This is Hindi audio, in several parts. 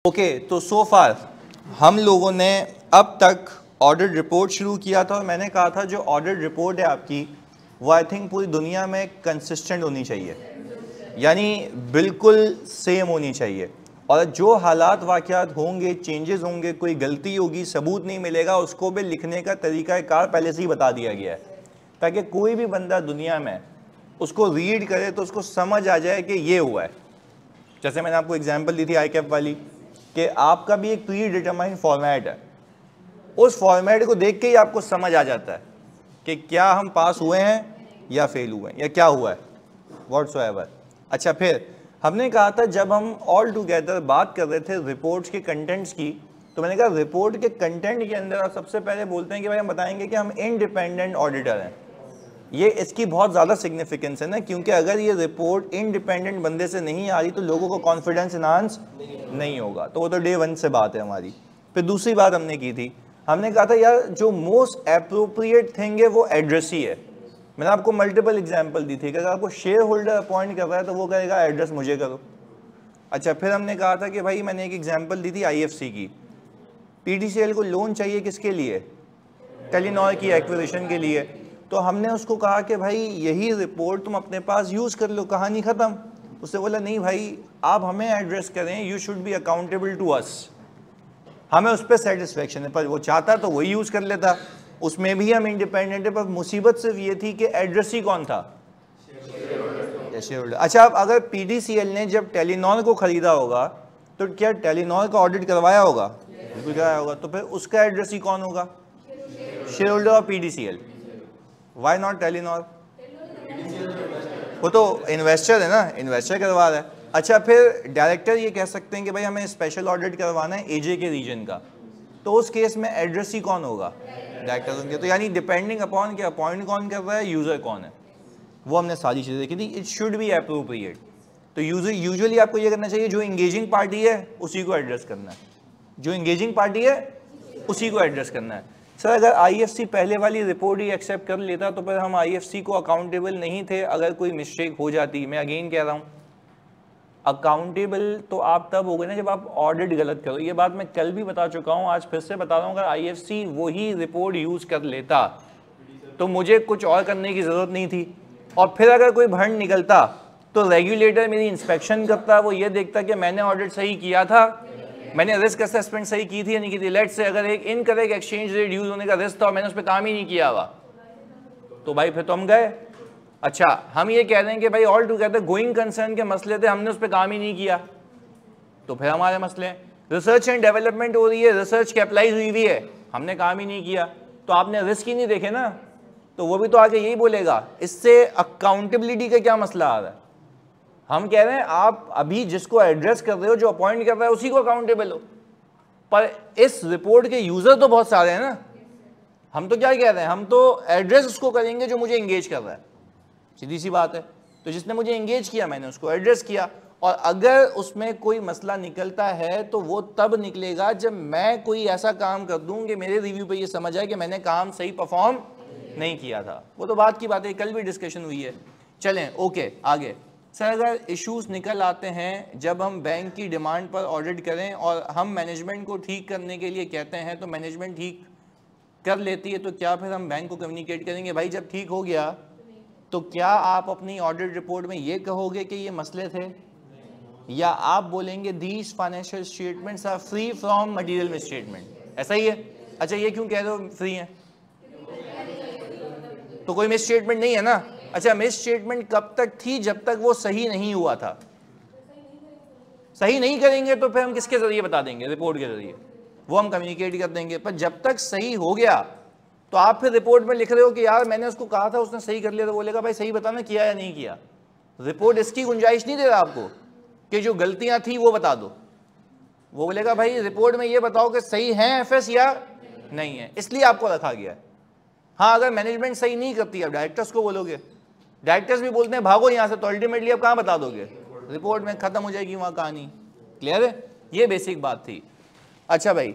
ओके, तो सो फार हम लोगों ने अब तक ऑडिट रिपोर्ट शुरू किया था और मैंने कहा था जो ऑडिट रिपोर्ट है आपकी वो आई थिंक पूरी दुनिया में कंसिस्टेंट होनी चाहिए, यानी बिल्कुल सेम होनी चाहिए। और जो हालात वाक़यात होंगे, चेंजेस होंगे, कोई गलती होगी, सबूत नहीं मिलेगा, उसको भी लिखने का तरीक़ाकार पहले से ही बता दिया गया है ताकि कोई भी बंदा दुनिया में उसको रीड करे तो उसको समझ आ जाए कि ये हुआ है। जैसे मैंने आपको एग्जांपल दी थी ICAP वाली कि आपका भी एक प्री डिटरमाइंड फॉर्मेट है, उस फॉर्मेट को देख के ही आपको समझ आ जाता है कि क्या हम पास हुए हैं या फेल हुए हैं या क्या हुआ है व्हाटसोएवर। अच्छा, फिर हमने कहा था जब हम ऑल टुगेदर बात कर रहे थे रिपोर्ट्स के कंटेंट्स की, तो मैंने कहा रिपोर्ट के कंटेंट के अंदर आप सबसे पहले बोलते हैं कि भाई हम बताएंगे कि हम इंडिपेंडेंट ऑडिटर हैं। ये इसकी बहुत ज़्यादा सिग्निफिकेंस है ना, क्योंकि अगर ये रिपोर्ट इंडिपेंडेंट बंदे से नहीं आ रही तो लोगों को कॉन्फिडेंस इनहांस नहीं होगा, तो वो तो डे 1 से बात है हमारी। फिर दूसरी बात हमने की थी, हमने कहा था यार जो मोस्ट अप्रोप्रिएट थिंग है वो एड्रेस ही है। मैंने आपको मल्टीपल एग्जांपल दी थी कि अगर आपको शेयर होल्डर अपॉइंट कर रहा है तो वो कहेगा एड्रेस मुझे करो। अच्छा, फिर हमने कहा था कि भाई मैंने एक एग्जांपल दी थी IFC की, PDCL को लोन चाहिए किसके लिए? टेलीनॉर की एक्विजिशन के लिए। तो हमने उसको कहा कि भाई यही रिपोर्ट तुम अपने पास यूज़ कर लो, कहानी ख़त्म। उसने बोला नहीं भाई आप हमें एड्रेस करें, you should be accountable to us. हमें उस पर सेटिस्फेक्शन है, पर वो चाहता तो वही यूज़ कर लेता, उसमें भी हम इंडिपेंडेंट है। पर मुसीबत सिर्फ ये थी कि एड्रेस ही कौन था? Share holder. अच्छा, अब अगर PDCL ने जब टेलीनॉर को ख़रीदा होगा तो क्या टेलीनॉर का ऑडिट करवाया होगा? बिल्कुल करवाया होगा। तो फिर उसका एड्रेस ही कौन होगा? शेयर होल्डर और PDCL। Why not Telenor? वो तो इन्वेस्टर है ना, इन्वेस्टर करवा रहा है। अच्छा, फिर डायरेक्टर ये कह सकते हैं कि भाई हमें स्पेशल ऑडिट करवाना है AJ के रीजन का, तो उस केस में एड्रेस ही कौन होगा? डायरेक्टर होंगे। तो यानी डिपेंडिंग अपॉन कि अपॉइंट कौन कर रहा है, यूज़र कौन है, वो हमने सारी चीज़ें देखी थी। It should be appropriate. तो यूजुअली आपको ये करना चाहिए, जो इंगेजिंग पार्टी है उसी को एड्रेस करना है, जो इंगेजिंग पार्टी है उसी को एड्रेस करना है। सर अगर IFC पहले वाली रिपोर्ट ही एक्सेप्ट कर लेता तो फिर हम IFC को अकाउंटेबल नहीं थे अगर कोई मिस्टेक हो जाती। मैं अगेन कह रहा हूँ, अकाउंटेबल तो आप तब हो गए ना जब आप ऑडिट गलत करो। ये बात मैं कल भी बता चुका हूँ, आज फिर से बता रहा हूँ, अगर IFC वही रिपोर्ट यूज़ कर लेता तो मुझे कुछ और करने की ज़रूरत नहीं थी। और फिर अगर कोई भंड निकलता तो रेगुलेटर मेरी इंस्पेक्शन करता, वो ये देखता कि मैंने ऑडिट सही किया था, मैंने रिस्क असेसमेंट सही की थी या नहीं की थी। लेट से अगर एक इनकरेक्ट एक्सचेंज रेट यूज होने का रिस्क था और मैंने उस पर काम ही नहीं किया हुआ, तो भाई फिर तो हम गए। अच्छा, हम ये कह रहे हैं कि भाई ऑल टुगेदर गोइंग कंसर्न के मसले थे, हमने उस पर काम ही नहीं किया, तो फिर हमारे मसले हैं। रिसर्च एंड डेवलपमेंट हो रही है, रिसर्च कैपिटलाइज हुई हुई है, हमने काम ही नहीं किया, तो आपने रिस्क ही नहीं देखे ना, तो वो भी तो आगे यही बोलेगा। इससे अकाउंटेबिलिटी का क्या मसला आ रहा है? हम कह रहे हैं आप अभी जिसको एड्रेस कर रहे हो, जो अपॉइंट कर रहा है उसी को अकाउंटेबल हो, पर इस रिपोर्ट के यूजर तो बहुत सारे हैं ना। हम तो क्या कह रहे हैं, हम तो एड्रेस उसको करेंगे जो मुझे एंगेज कर रहा है, सीधी सी बात है। तो जिसने मुझे एंगेज किया मैंने उसको एड्रेस किया, और अगर उसमें कोई मसला निकलता है तो वो तब निकलेगा जब मैं कोई ऐसा काम कर दूं कि मेरे रिव्यू पे ये समझ आए कि मैंने काम सही परफॉर्म नहीं किया था। वो तो बात की बात है, कल भी डिस्कशन हुई है। चलें ओके आगे। सर अगर इश्यूज निकल आते हैं जब हम बैंक की डिमांड पर ऑडिट करें और हम मैनेजमेंट को ठीक करने के लिए कहते हैं तो मैनेजमेंट ठीक कर लेती है, तो क्या फिर हम बैंक को कम्युनिकेट करेंगे भाई जब ठीक हो गया तो क्या आप अपनी ऑडिट रिपोर्ट में ये कहोगे कि ये मसले थे, या आप बोलेंगे these financial statements are free from material misstatement? ऐसा ही है। अच्छा, ये क्यों कह रहे हो फ्री है? तो कोई मिसस्टेटमेंट नहीं है ना। अच्छा, मिसस्टेटमेंट कब तक थी? जब तक वो सही नहीं हुआ था। सही नहीं करेंगे तो फिर हम किसके जरिए बता देंगे? रिपोर्ट के जरिए, वो हम कम्युनिकेट कर देंगे। पर जब तक सही हो गया तो आप फिर रिपोर्ट में लिख रहे हो कि यार मैंने उसको कहा था उसने सही कर लिया, तो बोलेगा भाई सही बताना किया या नहीं किया। रिपोर्ट इसकी गुंजाइश नहीं दे रहा आपको कि जो गलतियां थी वो बता दो। वो बोलेगा भाई रिपोर्ट में ये बताओ कि सही है FS या नहीं है, इसलिए आपको रखा गया है। हाँ, अगर मैनेजमेंट सही नहीं करती, अब डायरेक्टर्स को बोलोगे, डायरेक्टर्स भी बोलते हैं भागो यहाँ से, तो अल्टीमेटली अब कहाँ बता दोगे? रिपोर्ट में खत्म हो जाएगी वहाँ कहानी। क्लियर है? ये बेसिक बात थी। अच्छा भाई,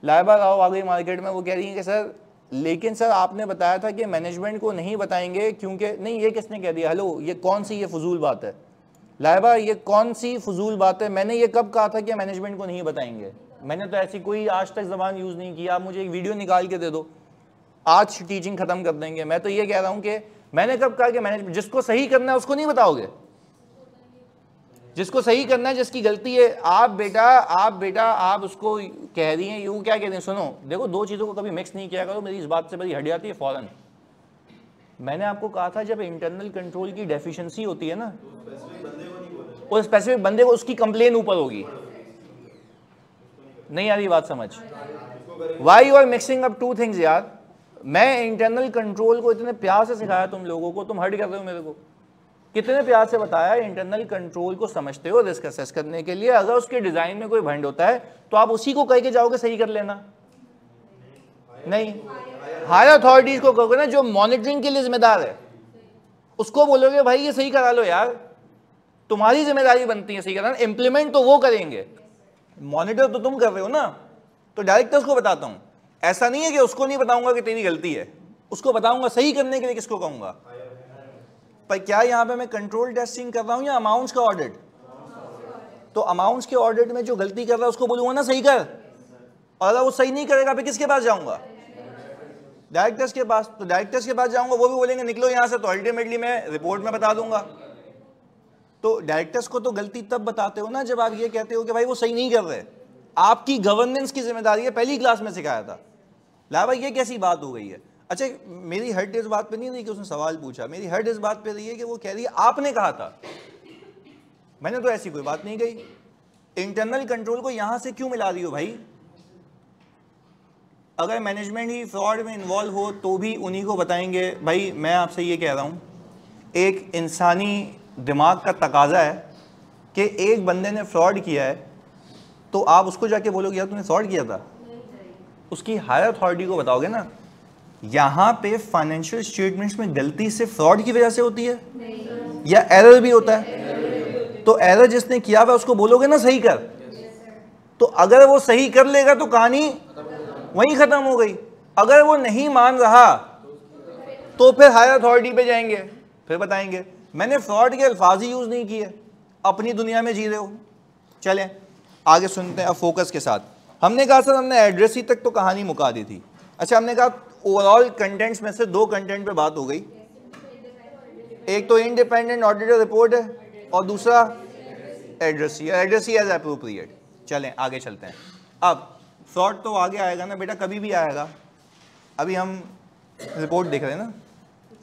लाइबा राव आ गई मार्केट में, वो कह रही है कि सर लेकिन सर आपने बताया था कि मैनेजमेंट को नहीं बताएंगे क्योंकि नहीं, ये किसने कह दिया? हेलो, ये कौन सी ये फजूल बात है? लाइबा ये कौन सी फजूल बात है, मैंने ये कब कहा था कि मैनेजमेंट को नहीं बताएंगे? मैंने तो ऐसी कोई आज तक ज़बान यूज़ नहीं की। आप मुझे एक वीडियो निकाल के दे दो, आज टीचिंग ख़त्म कर देंगे। मैं तो ये कह रहा हूँ कि मैंने कब कहा कि मैनेजमेंट, जिसको सही करना है उसको नहीं बताओगे? जिसको सही करना है, जिसकी गलती है, आप बेटा आप उसको कह रही हैं, यूँ क्या कहते हैं, सुनो देखो, दो चीज़ों को कभी मिक्स नहीं किया करो, मेरी इस बात से बड़ी हट जाती है फ़ौरन। मैंने आपको कहा था जब इंटरनल कंट्रोल की डेफिशिएंसी होती है ना, उस स्पेसिफिक बंदे को उसकी कंप्लेन ऊपर होगी। नहीं आ रही बात समझ? Why you are mixing up two things यार। मैं इंटरनल कंट्रोल को इतने प्यार से सिखाया तुम लोगों को, तुम हर्ट कर रहे हो मेरे को। कितने प्यार से बताया इंटरनल कंट्रोल को समझते हो रिस्क असेस करने के लिए, अगर उसके डिजाइन में कोई भंड होता है तो आप उसी को कह के जाओगे सही कर लेना। नहीं, हायर अथॉरिटीज को कहोगे ना, जो मॉनिटरिंग के लिए जिम्मेदार है, उसको बोलोगे भाई ये सही करा लो यार, तुम्हारी जिम्मेदारी बनती है सही कराना, इंप्लीमेंट तो वो करेंगे, मॉनिटर तो तुम कर रहे हो ना। तो डायरेक्टर्स को बताता हूं, ऐसा नहीं है कि उसको नहीं बताऊंगा कि तेरी गलती है, उसको बताऊंगा सही करने के लिए किसको कहूंगा। पर क्या यहां पे मैं कंट्रोल टेस्टिंग कर रहा हूं या अमाउंट्स का ऑडिट? तो अमाउंट्स के ऑडिट में जो गलती कर रहा है उसको बोलूंगा ना सही कर, और अगर वो सही नहीं करेगा फिर किसके पास जाऊंगा? डायरेक्टर्स के पास। तो डायरेक्टर्स के पास जाऊंगा, वो भी बोलेंगे निकलो यहां से, तो अल्टीमेटली मैं रिपोर्ट में बता दूंगा। तो डायरेक्टर्स को तो गलती तब बताते हो ना जब आप ये कहते हो कि भाई वो सही नहीं कर रहे, आपकी गवर्नेंस की जिम्मेदारी है, पहली क्लास में सिखाया था। ला भाई ये कैसी बात हो गई है? अच्छा, मेरी हर्ट इस बात पे नहीं रही कि उसने सवाल पूछा, मेरी हर्ट इस बात पे रही है कि वो कह रही है आपने कहा था, मैंने तो ऐसी कोई बात नहीं कही। इंटरनल कंट्रोल को यहां से क्यों मिला रही हो भाई? अगर मैनेजमेंट ही फ्रॉड में इन्वॉल्व हो तो भी उन्हीं को बताएंगे। भाई मैं आपसे ये कह रहा हूँ, एक इंसानी दिमाग का तकाजा है कि एक बंदे ने फ्रॉड किया है तो आप उसको जाके बोलोगे यार तूने फ्रॉड किया था, उसकी हायर अथॉरिटी को बताओगे ना। यहाँ पे फाइनेंशियल स्टेटमेंट्स में गलती से फ्रॉड की वजह से होती है या एरर भी होता है? तो एरर जिसने किया हुआ उसको बोलोगे ना सही कर, तो अगर वो सही कर लेगा तो कहानी वहीं खत्म हो गई। अगर वो नहीं मान रहा तो फिर हायर अथॉरिटी पे जाएंगे, फिर बताएंगे। मैंने फ्रॉड के अल्फाज ही यूज नहीं किए, अपनी दुनिया में जी रहे हो। चलें आगे सुनते हैं अब फोकस के साथ। हमने कहा सर हमने एड्रेसी तक तो कहानी मुका दी थी। अच्छा, हमने कहा ओवरऑल कंटेंट्स में से दो कंटेंट पे बात हो गई, एक तो इंडिपेंडेंट ऑडिटर रिपोर्ट है और दूसरा एड्रेसी एज एप्रोप्रिएट। चलें आगे चलते हैं। अब फ्रॉड तो आगे आएगा ना बेटा, कभी भी आएगा। अभी हम रिपोर्ट देख रहे हैं ना,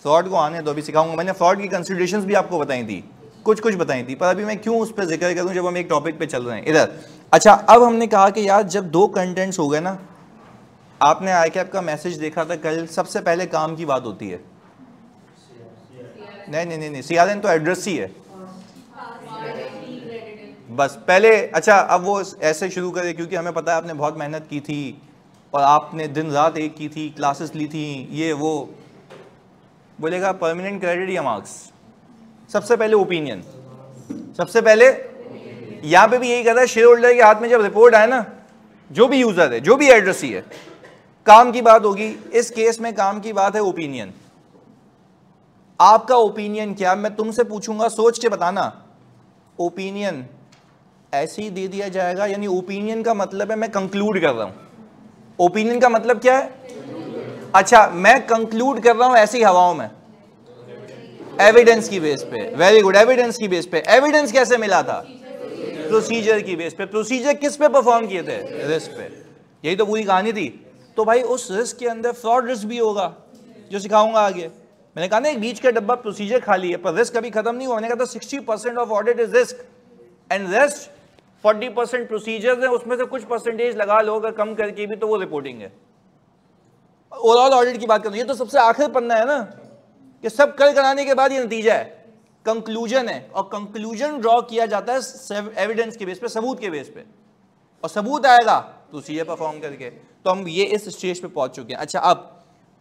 फ्रॉड को आने दो, अभी सिखाऊंगा। मैंने फ्रॉड की कंसिडरेशंस भी आपको बताई थी, कुछ बताई थी, पर अभी मैं क्यों उस पर जिक्र करूं जब हम एक टॉपिक पे चल रहे हैं इधर। अच्छा, अब हमने कहा कि यार जब दो कंटेंट्स हो गए ना, आपने ICAP का मैसेज देखा था कल, सबसे पहले काम की बात होती है। नहीं, CRN तो एड्रेस ही है बस पहले। अच्छा, अब वो ऐसे शुरू करे क्योंकि हमें पता है आपने बहुत मेहनत की थी और आपने दिन रात एक की थी, क्लासेस ली थी, ये वो। बोलेगा परमानेंट क्रेडिट या मार्क्स? सबसे पहले ओपिनियन, सबसे पहले यहाँ पे भी यही कहता है, शेयर होल्डर के हाथ में जब रिपोर्ट आए ना, जो भी यूजर है, जो भी एड्रेसी है, काम की बात होगी। इस केस में काम की बात है ओपिनियन। आपका ओपिनियन क्या? मैं तुमसे पूछूंगा, सोच के बताना। ओपिनियन ऐसे ही दे दिया जाएगा, यानी ओपिनियन का मतलब है मैं कंक्लूड कर रहा हूं। ओपिनियन का मतलब क्या है? अच्छा, मैं कंक्लूड कर रहा हूं ऐसी हवाओं में, एविडेंस की बेस पे। वेरी गुड, एविडेंस की बेस पे। एविडेंस कैसे मिला था? प्रोसीजर की बेस पे। प्रोसीजर किस पे परफॉर्म किए थे? रिस्क पे। यही तो पूरी कहानी थी। तो भाई उस रिस्क के अंदर फ्रॉड रिस्क भी होगा, जो सिखाऊंगा आगे। मैंने कहा ना एक बीच का डब्बा प्रोसीजर खाली है, पर रिस्क कभी खत्म नहीं हुआ। मैंने कहा था 60% of audit is risk and rest 40% procedures है, उसमें से कुछ परसेंटेज लगा लो अगर कम करके भी, तो वो रिपोर्टिंग है। ओवरऑल ऑडिट की बात करूं, ये तो सबसे आखिर पन्ना है ना, कि सब कर कराने के बाद ये नतीजा है, कंक्लूजन है। और कंक्लूजन ड्रॉ किया जाता है एविडेंस के बेस पे, सबूत के बेस पे, और सबूत आएगा प्रोसीजर परफॉर्म करके। तो हम ये इस स्टेज पे पहुंच चुके हैं। अच्छा, अब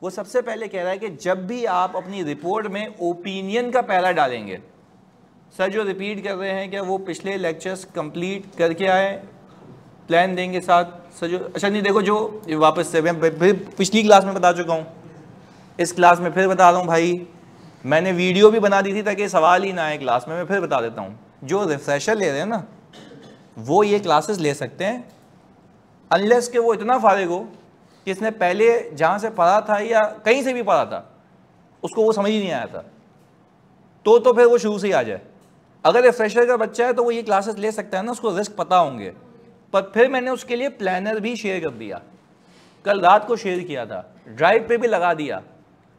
वो सबसे पहले कह रहा है कि जब भी आप अपनी रिपोर्ट में ओपिनियन का पहला डालेंगे, सर जो रिपीट कर रहे हैं क्या वो पिछले लेक्चर्स कंप्लीट करके आए, प्लान देंगे साथ? सर जो, अच्छा नहीं देखो, जो वापस से मैं पिछली क्लास में बता चुका हूँ, इस क्लास में फिर बता रहा हूँ भाई। मैंने वीडियो भी बना दी थी ताकि सवाल ही ना आए क्लास में, मैं फिर बता देता हूँ। जो रिफ्रेशर ले रहे हैं ना वो ये क्लासेस ले सकते हैं, अनलेस कि वो इतना फारिग हो कि इसने पहले जहाँ से पढ़ा था या कहीं से भी पढ़ा था उसको वो समझ ही नहीं आया था, तो फिर वो शुरू से ही आ जाए। अगर रिफ्रेशर का बच्चा है तो वो ये क्लासेस ले सकता है ना, उसको रिस्क पता होंगे। पर फिर मैंने उसके लिए प्लानर भी शेयर कर दिया, कल रात को शेयर किया था, ड्राइव पे भी लगा दिया।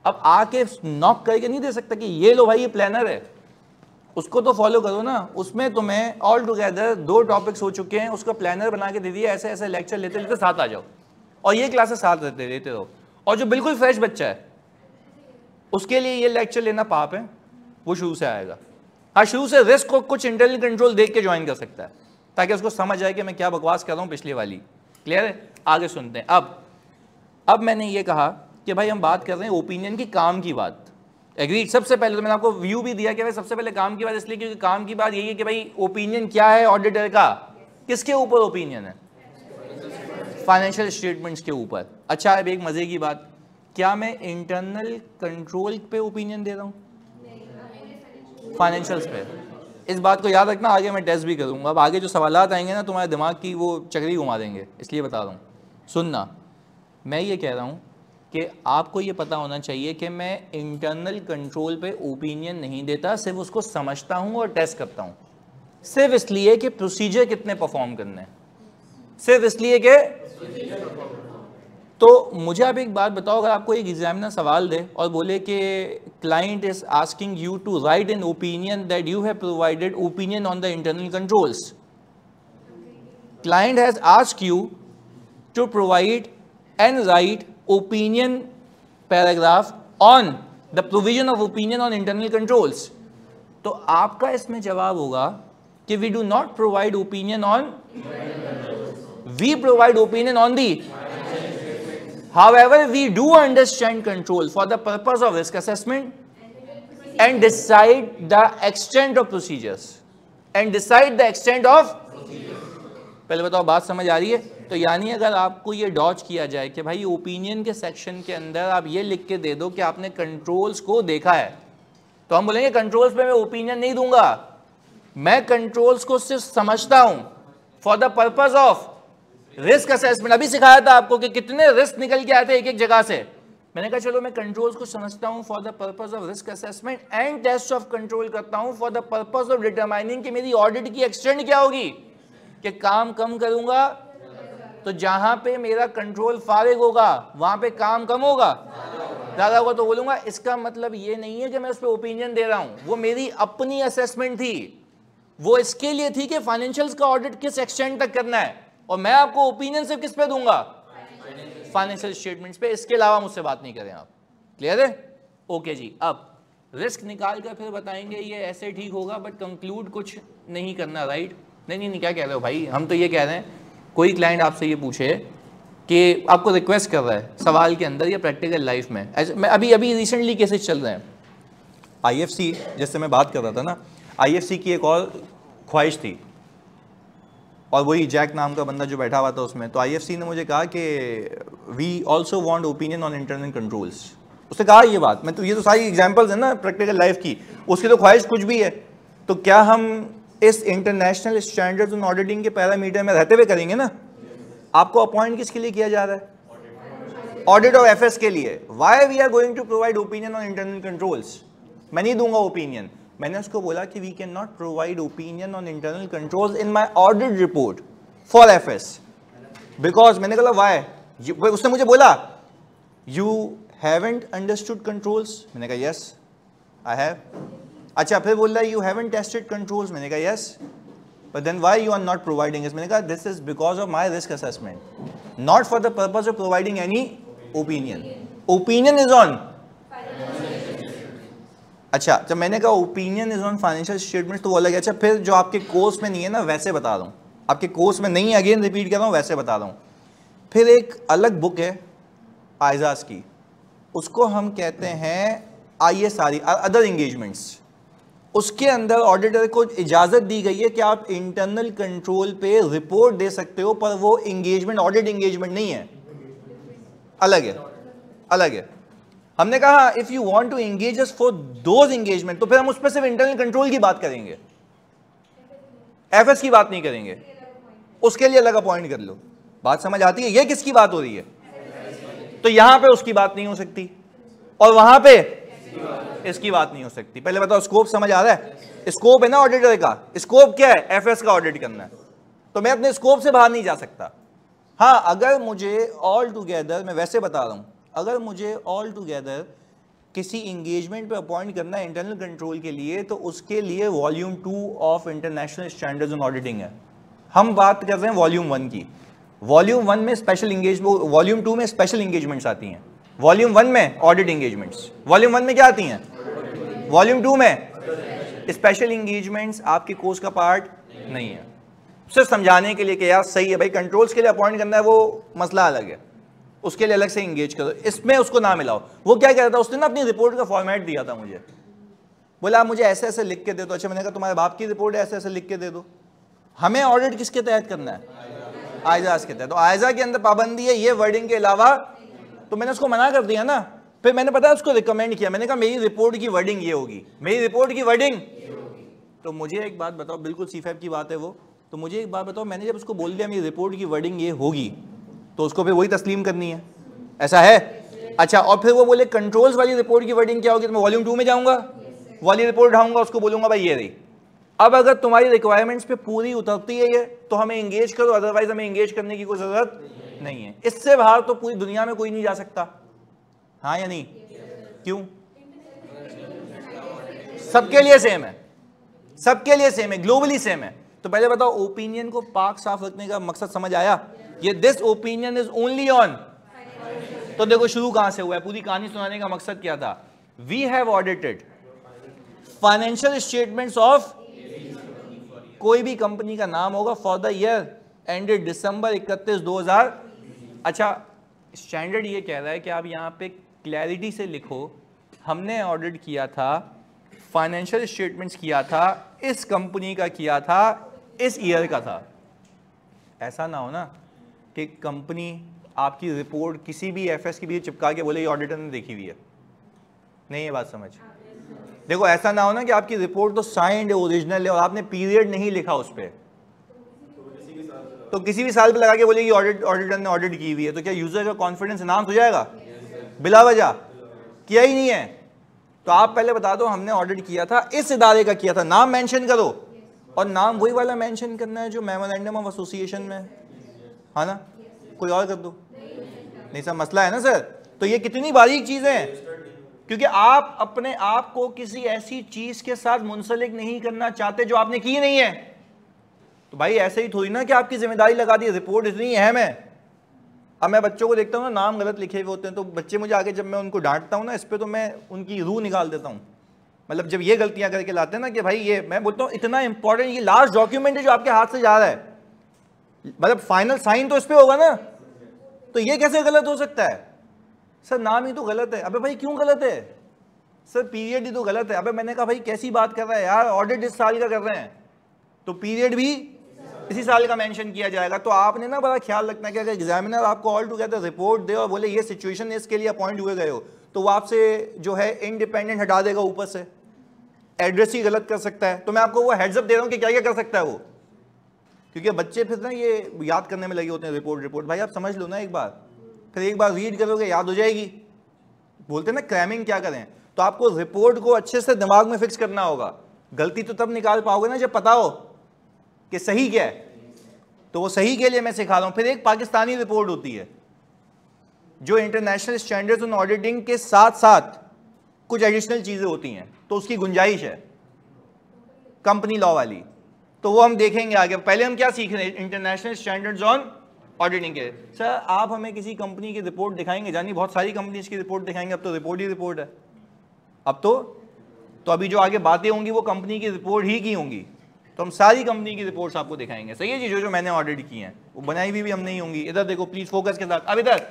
अब आके नॉक करके नहीं दे सकता कि ये लो भाई ये प्लानर है, उसको तो फॉलो करो ना। उसमें तुम्हें ऑल टुगेदर 2 टॉपिक्स हो चुके हैं, उसका प्लानर बना के दे दिया, ऐसे ऐसे लेक्चर लेते लेते साथ आ जाओ और ये क्लासेस साथ लेते रहो। और जो बिल्कुल फ्रेश बच्चा है उसके लिए ये लेक्चर लेना पाप है, वो शुरू से आएगा। हाँ, शुरू से रिस्क को कुछ इंटरनल कंट्रोल देख के ज्वाइन कर सकता है ताकि उसको समझ आए कि मैं क्या बकवास कर रहा हूँ पिछली वाली। क्लियर है? आगे सुनते हैं। अब मैंने ये कहा कि भाई हम बात कर रहे हैं ओपिनियन की, काम की बात। एग्रीड। सबसे पहले तो मैंने आपको व्यू भी दिया कि भाई सबसे पहले काम की बात, इसलिए क्योंकि काम की बात यही है कि भाई ओपिनियन क्या है ऑडिटर का, किसके ऊपर ओपिनियन है? फाइनेंशियल स्टेटमेंट्स के ऊपर। अच्छा, अब एक मजे की बात, क्या मैं इंटरनल कंट्रोल पे ओपिनियन दे रहा हूँ? फाइनेंशियल्स पे। इस बात को याद रखना, आगे मैं टेस्ट भी करूँगा। अब आगे जो सवालात आएंगे ना तुम्हारे दिमाग की वो चक्री घुमा देंगे, इसलिए बता रहा हूँ। सुनना, मैं ये कह रहा हूँ कि आपको ये पता होना चाहिए कि मैं इंटरनल कंट्रोल पे ओपिनियन नहीं देता, सिर्फ उसको समझता हूँ और टेस्ट करता हूँ, सिर्फ इसलिए कि प्रोसीजर कितने परफॉर्म करने हैं, सिर्फ इसलिए कि। तो मुझे आप एक बात बताओ, अगर आपको एक एग्जामिनर सवाल दे और बोले कि client is asking you to write an opinion that you have provided opinion on the internal controls, client has asked you to provide and write opinion paragraph on the provision of opinion on internal controls, तो आपका इसमें जवाब होगा कि we do not provide opinion on, we provide opinion on the, however we do understand control for the purpose of risk assessment and decide the extent of procedures and decide the extent of। पहले बताओ बात समझ आ रही है? तो यानी अगर आपको ये डॉज किया जाए कि भाई ओपिनियन के सेक्शन के अंदर आप ये लिख के दे दो कि आपने कंट्रोल्स को देखा है, तो हम बोलेंगे कंट्रोल्स पे मैं ओपिनियन नहीं दूंगा, मैं कंट्रोल्स को सिर्फ समझता हूं for the purpose of risk assessment. अभी सिखाया था आपको कि कितने रिस्क निकल के आते हैं एक एक जगह से। मैंने कहा चलो मैं कंट्रोल्स को समझता हूं for the purpose of risk assessment and test of control करता हूं for the purpose of determining कि मेरी ऑडिट की एक्सटेंड क्या होगी, कि काम कम करूंगा तो जहां पे मेरा कंट्रोल फारिग होगा वहां पे काम कम होगा, ज्यादा होगा तो बोलूंगा। इसका मतलब ये नहीं है कि मैं उस पर ओपिनियन दे रहा हूं, वो मेरी अपनी असेसमेंट थी, वो इसके लिए थी कि फाइनेंशियल्स का ऑडिट किस एक्सटेंट तक करना है, और मैं आपको ओपिनियन सिर्फ किस पे दूंगा? फाइनेंशियल स्टेटमेंट्स पे। इसके अलावा मुझसे बात नहीं करें आप। क्लियर है? ओके जी। अब रिस्क निकाल कर फिर बताएंगे ये ऐसे ठीक होगा, बट कंक्लूड कुछ नहीं करना, राइट? नहीं, क्या कह रहे हो भाई? हम तो ये कह रहे हैं कोई क्लाइंट आपसे ये पूछे कि आपको रिक्वेस्ट कर रहा है सवाल के अंदर या प्रैक्टिकल लाइफ में, मैं अभी रिसेंटली केसेस चल रहे हैं, आईएफसी जैसे मैं बात कर रहा था ना, आईएफसी की एक और ख्वाहिश थी और वही जैक नाम का बंदा जो बैठा हुआ था उसमें, तो आईएफसी ने मुझे कहा कि we also want opinion on internal controls. उसने कहा ये बात, मैं तो ये तो सारी एग्जांपल्स है ना प्रैक्टिकल लाइफ की, उसकी तो ख्वाहिश कुछ भी है, तो क्या हम इस इंटरनेशनल स्टैंडर्ड्स ऑन ऑडिटिंग के पैरामीटर में रहते हुए करेंगे ना? आपको अपॉइंट किसके लिए किया जा रहा है? ऑडिट ऑफ एफएस के लिए। Why we are going to provide opinion on internal controls? मैं नहीं दूंगा ओपिनियन। मैंने उसको बोला कि we can not provide opinion on internal controls in my audit report for FS, because मैंने कहा व्हाई? उसने मुझे बोला यू हैवंट अंडरस्टूड कंट्रोल्स, मैंने कहा यस आई हैव। अच्छा, फिर बोल रहा है यू हैवंट टेस्टेड कंट्रोल्स, मैंने कहा yes, but then why you are not providing? मैंने कहा this is because of my risk assessment, not for the purpose of providing any opinion. Opinion is on. अच्छा, जब मैंने कहा opinion is on financial statement तो वो अलग है। अच्छा, फिर जो आपके कोर्स में नहीं है ना वैसे बता रहा हूँ, आपके कोर्स में नहीं है, अगेन रिपीट कर रहा हूँ, वैसे बता रहा हूँ। फिर एक अलग बुक है आइजाज की, उसको हम कहते हैं ISRE, अदर एंगेजमेंट्स। उसके अंदर ऑडिटर को इजाज़त दी गई है कि आप इंटरनल कंट्रोल पे रिपोर्ट दे सकते हो, पर वो एंगेजमेंट ऑडिट एंगेजमेंट नहीं है, अलग है, अलग है। हमने कहा if you want to engage us for those engagement, तो फिर हम उस पर सिर्फ इंटरनल कंट्रोल की बात करेंगे। एफएस की बात नहीं करेंगे, उसके लिए अलग अपॉइंट कर लो। बात समझ आती है? ये किसकी बात हो रही है? तो यहां पे उसकी बात नहीं हो सकती और वहां पे इसकी बात नहीं हो सकती। पहले बताओ स्कोप समझ आ रहा है? स्कोप है ना ऑडिटर का, स्कोप क्या है? एफएस का ऑडिट करना है, तो मैं अपने स्कोप से बाहर नहीं जा सकता। हाँ, अगर मुझे ऑल टुगेदर, मैं वैसे बता रहा हूं, अगर मुझे ऑल टुगेदर किसी इंगेजमेंट पे अपॉइंट करना है इंटरनल कंट्रोल के लिए, तो उसके लिए volume 2 of international standards on auditing है। हम बात कर रहे हैं वॉल्यूम 1 की। वॉल्यूम 1 में स्पेशल एंगेजमेंट, वॉल्यूम 2 में स्पेशल एंगेजमेंट्स आती हैं, वॉल्यूम 1 में ऑडिट एंगेजमेंट्स, वॉल्यूम 1 में क्या आती हैं? वॉल्यूम 2 में स्पेशल एंगेजमेंट्स आपके कोर्स का पार्ट नहीं है। सिर्फ समझाने के लिए कि यार सही है भाई, कंट्रोल्स के लिए अपॉइंट करना है वो मसला अलग है, उसके लिए अलग से एंगेज करो, इसमें उसको ना मिलाओ। वो क्या कह रहा था, उसने ना अपनी रिपोर्ट का फॉर्मेट दिया था मुझे, बोला आप मुझे ऐसे ऐसे लिख के दे दो। अच्छा, मैंने कहा तुम्हारे बाप की रिपोर्ट है, ऐसे ऐसे लिख के दे दो। हमें ऑडिट किसके तहत करना है? आइजाज के तहत। तो आइजा के अंदर पाबंदी है ये वर्डिंग के अलावा, तो मैंने उसको मना कर दिया ना। फिर मैंने पता है उसको रिकमेंड किया, मैंने कहा मेरी रिपोर्ट की वर्डिंग ये होगी, मेरी रिपोर्ट की वर्डिंग। तो मुझे एक बात बताओ, बिल्कुल C5 की बात है वो, तो मुझे एक बात बताओ, मैंने जब उसको बोल दिया मेरी रिपोर्ट की वर्डिंग ये होगी, तो उसको फिर वही तस्लीम करनी है, ऐसा है? अच्छा, और फिर वो बोले कंट्रोल्स वाली रिपोर्ट की वर्डिंग क्या होगी, तो मैं वॉल्यूम 2 में जाऊंगा, वाली रिपोर्ट उठाऊंगा, उसको बोलूंगा भाई ये रही। अब अगर तुम्हारी रिक्वायरमेंट्स पे पूरी उतरती है ये, तो हमें एंगेज करो, अदरवाइज हमें एंगेज करने की कोई जरूरत नहीं है। इससे बाहर तो पूरी दुनिया में कोई नहीं जा सकता, हाँ या नहीं? क्यों? सबके लिए सेम है, सबके लिए सेम है, ग्लोबली सेम है। तो पहले बताओ, ओपिनियन को पाक साफ रखने का मकसद समझ आया? ये this opinion is only on, तो देखो शुरू कहां से हुआ है, पूरी कहानी सुनाने का मकसद क्या था? We have audited financial statements of कोई भी कंपनी का नाम होगा for the year ended December 31, 2000। अच्छा, स्टैंडर्ड ये कह रहा है कि आप यहां पे क्लैरिटी से लिखो, हमने ऑडिट किया था, फाइनेंशियल स्टेटमेंट्स किया था, इस कंपनी का किया था, इस ईयर का था। ऐसा ना हो ना कि कंपनी आपकी रिपोर्ट किसी भी एफएस की भी चिपका के बोले ये ऑडिटर ने देखी हुई है। नहीं, ये बात समझ। देखो ऐसा ना हो ना कि आपकी रिपोर्ट तो साइंड है, ओरिजिनल है, और आपने पीरियड नहीं लिखा उस पर, तो किसी भी साल पे लगा के बोले ऑडिटर ने ऑडिट की हुई है, तो क्या यूजर का कॉन्फिडेंस एनहांस हो जाएगा? बिला वजह किया ही नहीं है। तो आप पहले बता दो हमने ऑडिट किया था, इस इदारे का किया था, नाम मेंशन करो, और नाम वही वाला मेंशन करना है जो मेमोरेंडम ऑफ एसोसिएशन में, हाँ ना? कोई और कर दो, नहीं सब मसला है ना सर। तो ये कितनी बारीक चीजें हैं, क्योंकि आप अपने आप को किसी ऐसी चीज के साथ मुंसलिक नहीं करना चाहते जो आपने की नहीं है। तो भाई ऐसे ही थोड़ी ना कि आपकी जिम्मेदारी लगा दी, रिपोर्ट इतनी अहम है। अब मैं बच्चों को देखता हूँ ना, नाम गलत लिखे हुए होते हैं, तो बच्चे मुझे आगे जब मैं उनको डांटता हूँ ना इस पर, तो मैं उनकी रूह निकाल देता हूँ। मतलब जब ये गलतियां करके लाते हैं ना कि भाई ये, मैं बोलता हूँ इतना इंपॉर्टेंट ये लास्ट डॉक्यूमेंट है जो आपके हाथ से जा रहा है, मतलब फाइनल साइन तो इस पर होगा ना, तो ये कैसे गलत हो सकता है? सर नाम ही तो गलत है। अबे भाई क्यों गलत है? सर पीरियड ही तो गलत है। अबे मैंने कहा भाई कैसी बात कर रहा है यार, ऑडिट इस साल का कर रहे हैं तो पीरियड भी इसी साल का मेंशन किया जाएगा। तो आपने ना बड़ा ख्याल रखना कि अगर एग्जामिनर आपको ऑल टुगेदर रिपोर्ट दे और बोले ये सिचुएशन है, इसके लिए अपॉइंट हुए गए हो, तो वो आपसे जो है इंडिपेंडेंट हटा देगा, ऊपर से एड्रेस ही गलत कर सकता है। तो मैं आपको वो हेड्स अप दे रहा हूँ कि क्या क्या कर सकता है वो, क्योंकि बच्चे फिर ना ये याद करने में लगे होते हैं रिपोर्ट। भाई आप समझ लो ना एक बार, फिर एक बार रीड करोगे याद हो जाएगी। बोलते हैं ना क्रैमिंग क्या करें, तो आपको रिपोर्ट को अच्छे से दिमाग में फिक्स करना होगा। गलती तो तब निकाल पाओगे ना जब पता हो कि सही क्या है, तो वो सही के लिए मैं सिखा रहा हूं। फिर एक पाकिस्तानी रिपोर्ट होती है जो इंटरनेशनल स्टैंडर्ड्स ऑन ऑडिटिंग के साथ साथ कुछ एडिशनल चीजें होती हैं, तो उसकी गुंजाइश है कंपनी लॉ वाली, तो वो हम देखेंगे आगे। पहले हम क्या सीख रहे हैं, इंटरनेशनल स्टैंडर्ड्स ऑन ऑडिटिंग के। सर आप हमें किसी कंपनी की रिपोर्ट दिखाएंगे, जानी बहुत सारी कंपनीज की रिपोर्ट दिखाएंगे, अब तो रिपोर्ट ही रिपोर्ट है। अब तो अभी जो आगे बातें होंगी वो कंपनी की रिपोर्ट ही की होंगी, तो हम सारी कंपनी की रिपोर्ट्स आपको दिखाएंगे। सही है जी, जो मैंने ऑडिट की हैं वो बनाई हुई भी हम नहीं होंगी। इधर देखो प्लीज फोकस के साथ। अब इधर,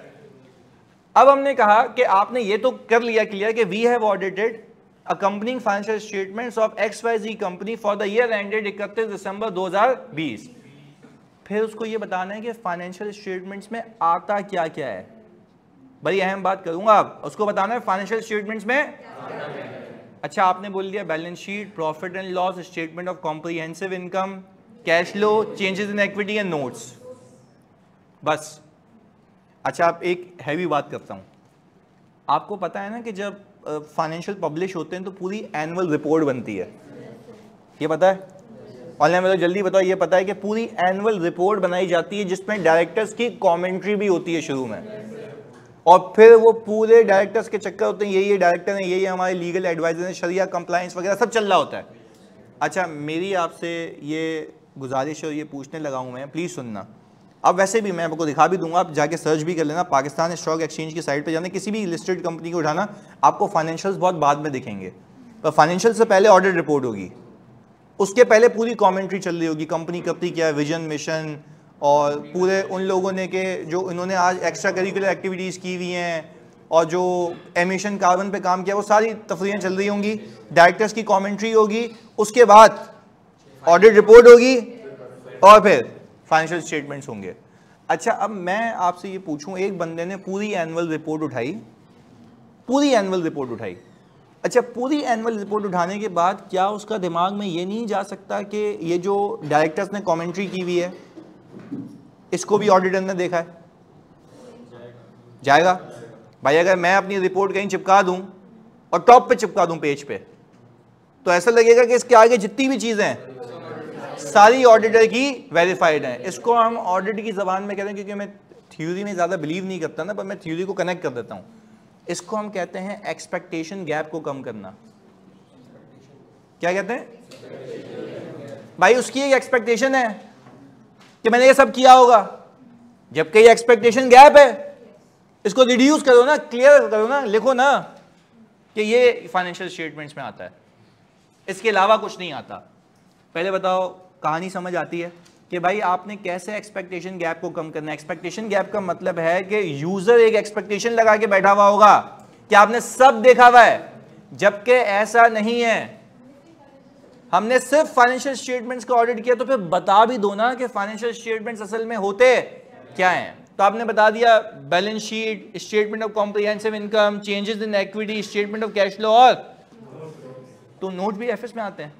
अब हमने कहा कि आपने ये तो कर लिया क्लियर कि we have audited accompanying financial statements of XYZ company for the year ended 31 दिसंबर 2020। फिर उसको ये बताना है कि फाइनेंशियल स्टेटमेंट्स में आता क्या क्या है। बड़ी अहम बात करूंगा, आप उसको बताना है फाइनेंशियल स्टेटमेंट्स में। अच्छा आपने बोल दिया balance sheet, profit and loss, statement of comprehensive income, cash flow, changes in equity and notes, बस। अच्छा, आप एक हैवी बात करता हूँ, आपको पता है ना कि जब फाइनेंशियल पब्लिश होते हैं तो पूरी एनुअल रिपोर्ट बनती है, ये पता है? ऑनलाइन में तो जल्दी बताओ, ये पता है कि पूरी एनुअल रिपोर्ट बनाई जाती है जिसमें डायरेक्टर्स की कमेंट्री भी होती है शुरू में, और फिर वो पूरे डायरेक्टर्स के चक्कर होते हैं, ये डायरेक्टर हैं, ये हमारे लीगल एडवाइजर हैं, शरिया कंप्लायंस वगैरह सब चल रहा होता है। अच्छा, मेरी आपसे ये गुजारिश और ये पूछने लगा हूँ मैं, प्लीज़ सुनना। अब वैसे भी मैं आपको दिखा भी दूंगा, आप जाके सर्च भी कर लेना, पाकिस्तान स्टॉक एक्सचेंज की साइट पे जाना, किसी भी लिस्टेड कंपनी को उठाना, आपको फाइनेंशियल्स बहुत बाद में दिखेंगे, पर फाइनेंशियल से पहले ऑडिट रिपोर्ट होगी, उसके पहले पूरी कमेंट्री चल रही होगी, कंपनी करती क्या है, विजन मिशन, और पूरे उन लोगों ने के जो इन्होंने आज एक्स्ट्रा करिकुलर एक्टिविटीज़ की हुई हैं और जो एमिशन कार्बन पे काम किया, वो सारी तफरीरें चल रही होंगी, डायरेक्टर्स की कमेंट्री होगी, उसके बाद ऑडिट रिपोर्ट होगी और फिर फाइनेंशियल स्टेटमेंट्स होंगे। अच्छा, अब मैं आपसे ये पूछूं, एक बंदे ने पूरी एनुअल रिपोर्ट उठाई, पूरी एनुअल रिपोर्ट उठाई, अच्छा पूरी एनुअल रिपोर्ट उठाने के बाद क्या उसका दिमाग में ये नहीं जा सकता कि ये जो डायरेक्टर्स ने कमेंट्री की हुई है इसको भी ऑडिटर ने देखा है? जाएगा भाई। अगर मैं अपनी रिपोर्ट कहीं चिपका दूं और टॉप पे चिपका दूं पेज पे, तो ऐसा लगेगा कि इसके आगे जितनी भी चीजें हैं सारी ऑडिटर की वेरीफाइड हैं। इसको हम ऑडिट की जबान में कहते हैं, क्योंकि मैं थ्योरी में ज्यादा बिलीव नहीं करता ना, पर मैं थ्योरी को कनेक्ट कर देता हूं। इसको हम कहते हैं एक्सपेक्टेशन गैप को कम करना। क्या कहते हैं भाई? उसकी एक एक्सपेक्टेशन है कि मैंने ये सब किया होगा, जबकि ये एक्सपेक्टेशन गैप है, इसको रिड्यूस करो ना, क्लियर करो ना, लिखो ना कि ये फाइनेंशियल स्टेटमेंट्स में आता है, इसके अलावा कुछ नहीं आता। पहले बताओ, कहानी समझ आती है कि भाई आपने कैसे एक्सपेक्टेशन गैप को कम करना है? एक्सपेक्टेशन गैप का मतलब है कि यूजर एक एक्सपेक्टेशन लगा के बैठा हुआ होगा कि आपने सब देखा हुआ है, जबकि ऐसा नहीं है। हमने सिर्फ फाइनेंशियल स्टेटमेंट्स का ऑडिट किया, तो फिर बता भी दो ना कि फाइनेंशियल स्टेटमेंट्स असल में होते क्या हैं। तो आपने बता दिया balance sheet, statement of comprehensive income, changes in equity, statement of cash flow, और तो नोट भी एफएस में आते हैं,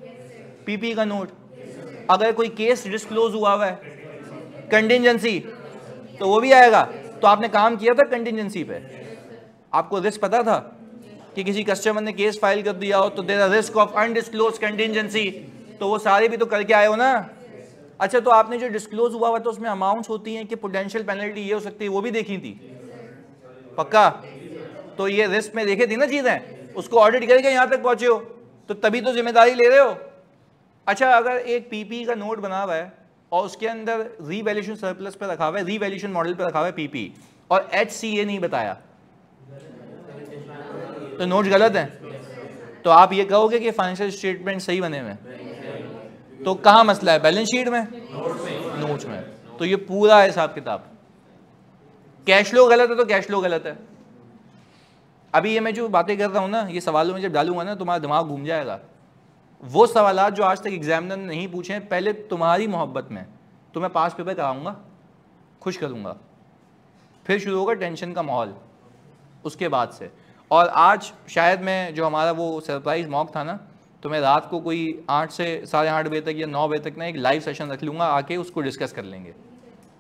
पीपी का नोट। अगर कोई केस डिस्क्लोज हुआ है, कंटिजेंसी, तो वो भी आएगा। तो आपने काम किया था कंटिजेंसी पे, आपको रिस्क पता था कि किसी कस्टमर ने केस फाइल कर दिया हो तो there are risk of undisclose contingency, तो वो सारे भी तो करके आए हो ना। अच्छा, तो आपने जो डिस्क्लोज हुआ तो उसमें अमाउंट्स होती हैं कि पोटेंशियल पेनल्टी ये हो सकती है, वो भी देखी थी पक्का? तो ये रिस्क में देखी थी ना चीजें, उसको ऑडिट करके यहां तक पहुंचे हो, तो तभी तो जिम्मेदारी ले रहे हो। अच्छा, अगर एक पीपी का नोट बना हुआ है और उसके अंदर रीवैल्यूएशन सरप्लस पे रखा हुआ है, रीवैल्यूएशन मॉडल पे रखा हुआ है पीपी, और एचसीए नहीं बताया, तो नोट गलत है। तो आप ये कहोगे कि फाइनेंशियल स्टेटमेंट सही बने हुए हैं, तो कहाँ मसला है? बैलेंस शीट में, नोट्स में। तो ये पूरा हिसाब किताब। कैश फ्लो गलत है तो कैश फ्लो गलत है। अभी ये मैं जो बातें कर रहा हूँ ना, ये सवालों में जब डालूंगा ना, तुम्हारा दिमाग घूम जाएगा। वो सवाल जो आज तक एग्जामिनर ने नहीं पूछे, पहले तुम्हारी मोहब्बत में तुम्हें पास पेपर कराऊंगा, खुश करूंगा, फिर शुरू होगा टेंशन का माहौल उसके बाद से। और आज शायद मैं, जो हमारा वो सरप्राइज मॉक था ना, तो मैं रात को कोई 8 से 8:30 बजे तक या 9 बजे तक ना एक लाइव सेशन रख लूँगा, आके उसको डिस्कस कर लेंगे,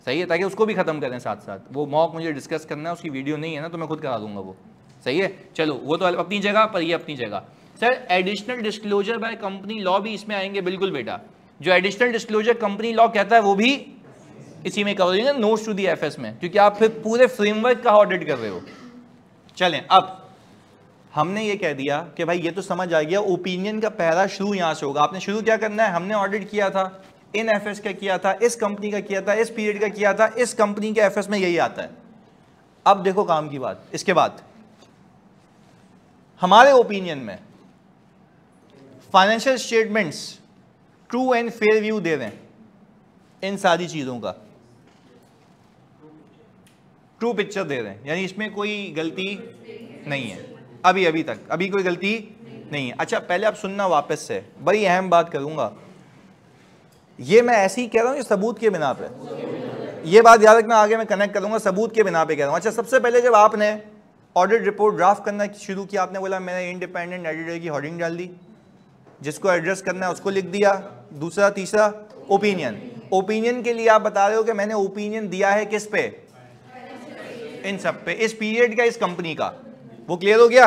सही है? ताकि उसको भी ख़त्म करें साथ साथ। वो मॉक मुझे डिस्कस करना है, उसकी वीडियो नहीं है ना, तो मैं खुद करा दूंगा वो, सही है? चलो, वो तो अपनी जगह पर, ये अपनी जगह। Sir, additional disclosure by company law भी इसमें आएंगे? बिल्कुल बेटा, जो एडिशनल डिस्क्लोजर कंपनी लॉ कहता है वो भी इसी में कवर होंगे, नोट्स टू दी एफएस में, क्योंकि आप फिर पूरे फ्रेमवर्क का ऑडिट कर रहे हो। चलें, अब हमने ये कह दिया कि भाई ये तो समझ आ गया, ओपिनियन का पहला शुरू यहां से होगा। आपने शुरू क्या करना है? हमने ऑडिट किया था, इन एफएस का किया था, इस कंपनी का किया था, इस पीरियड का किया था, इस कंपनी के एफएस में यही आता है। अब देखो काम की बात, इसके बाद हमारे ओपिनियन में financial statements true and fair view दे रहे हैं इन सारी चीजों का, ट्रू पिक्चर दे रहे हैं, यानी इसमें कोई गलती नहीं है अभी तक, अभी कोई गलती नहीं है। अच्छा, पहले आप सुनना वापस से, बड़ी अहम बात करूंगा, ये मैं ऐसे ही कह रहा हूं, ये सबूत के बिना पे, ये बात याद रखना, आगे मैं कनेक्ट करूंगा, सबूत के बिना पे कह रहा हूं। अच्छा, सबसे पहले जब आपने ऑडिट रिपोर्ट ड्राफ्ट करना शुरू किया, आपने बोला मैंने इंडिपेंडेंट एडिटर की हेडिंग डाल दी, जिसको एड्रेस करना है उसको लिख दिया, दूसरा तीसरा ओपिनियन। ओपिनियन के लिए आप बता रहे हो कि मैंने ओपिनियन दिया है किस पे, इन सब पे, इस पीरियड का, इस कंपनी का। वो क्लियर हो गया।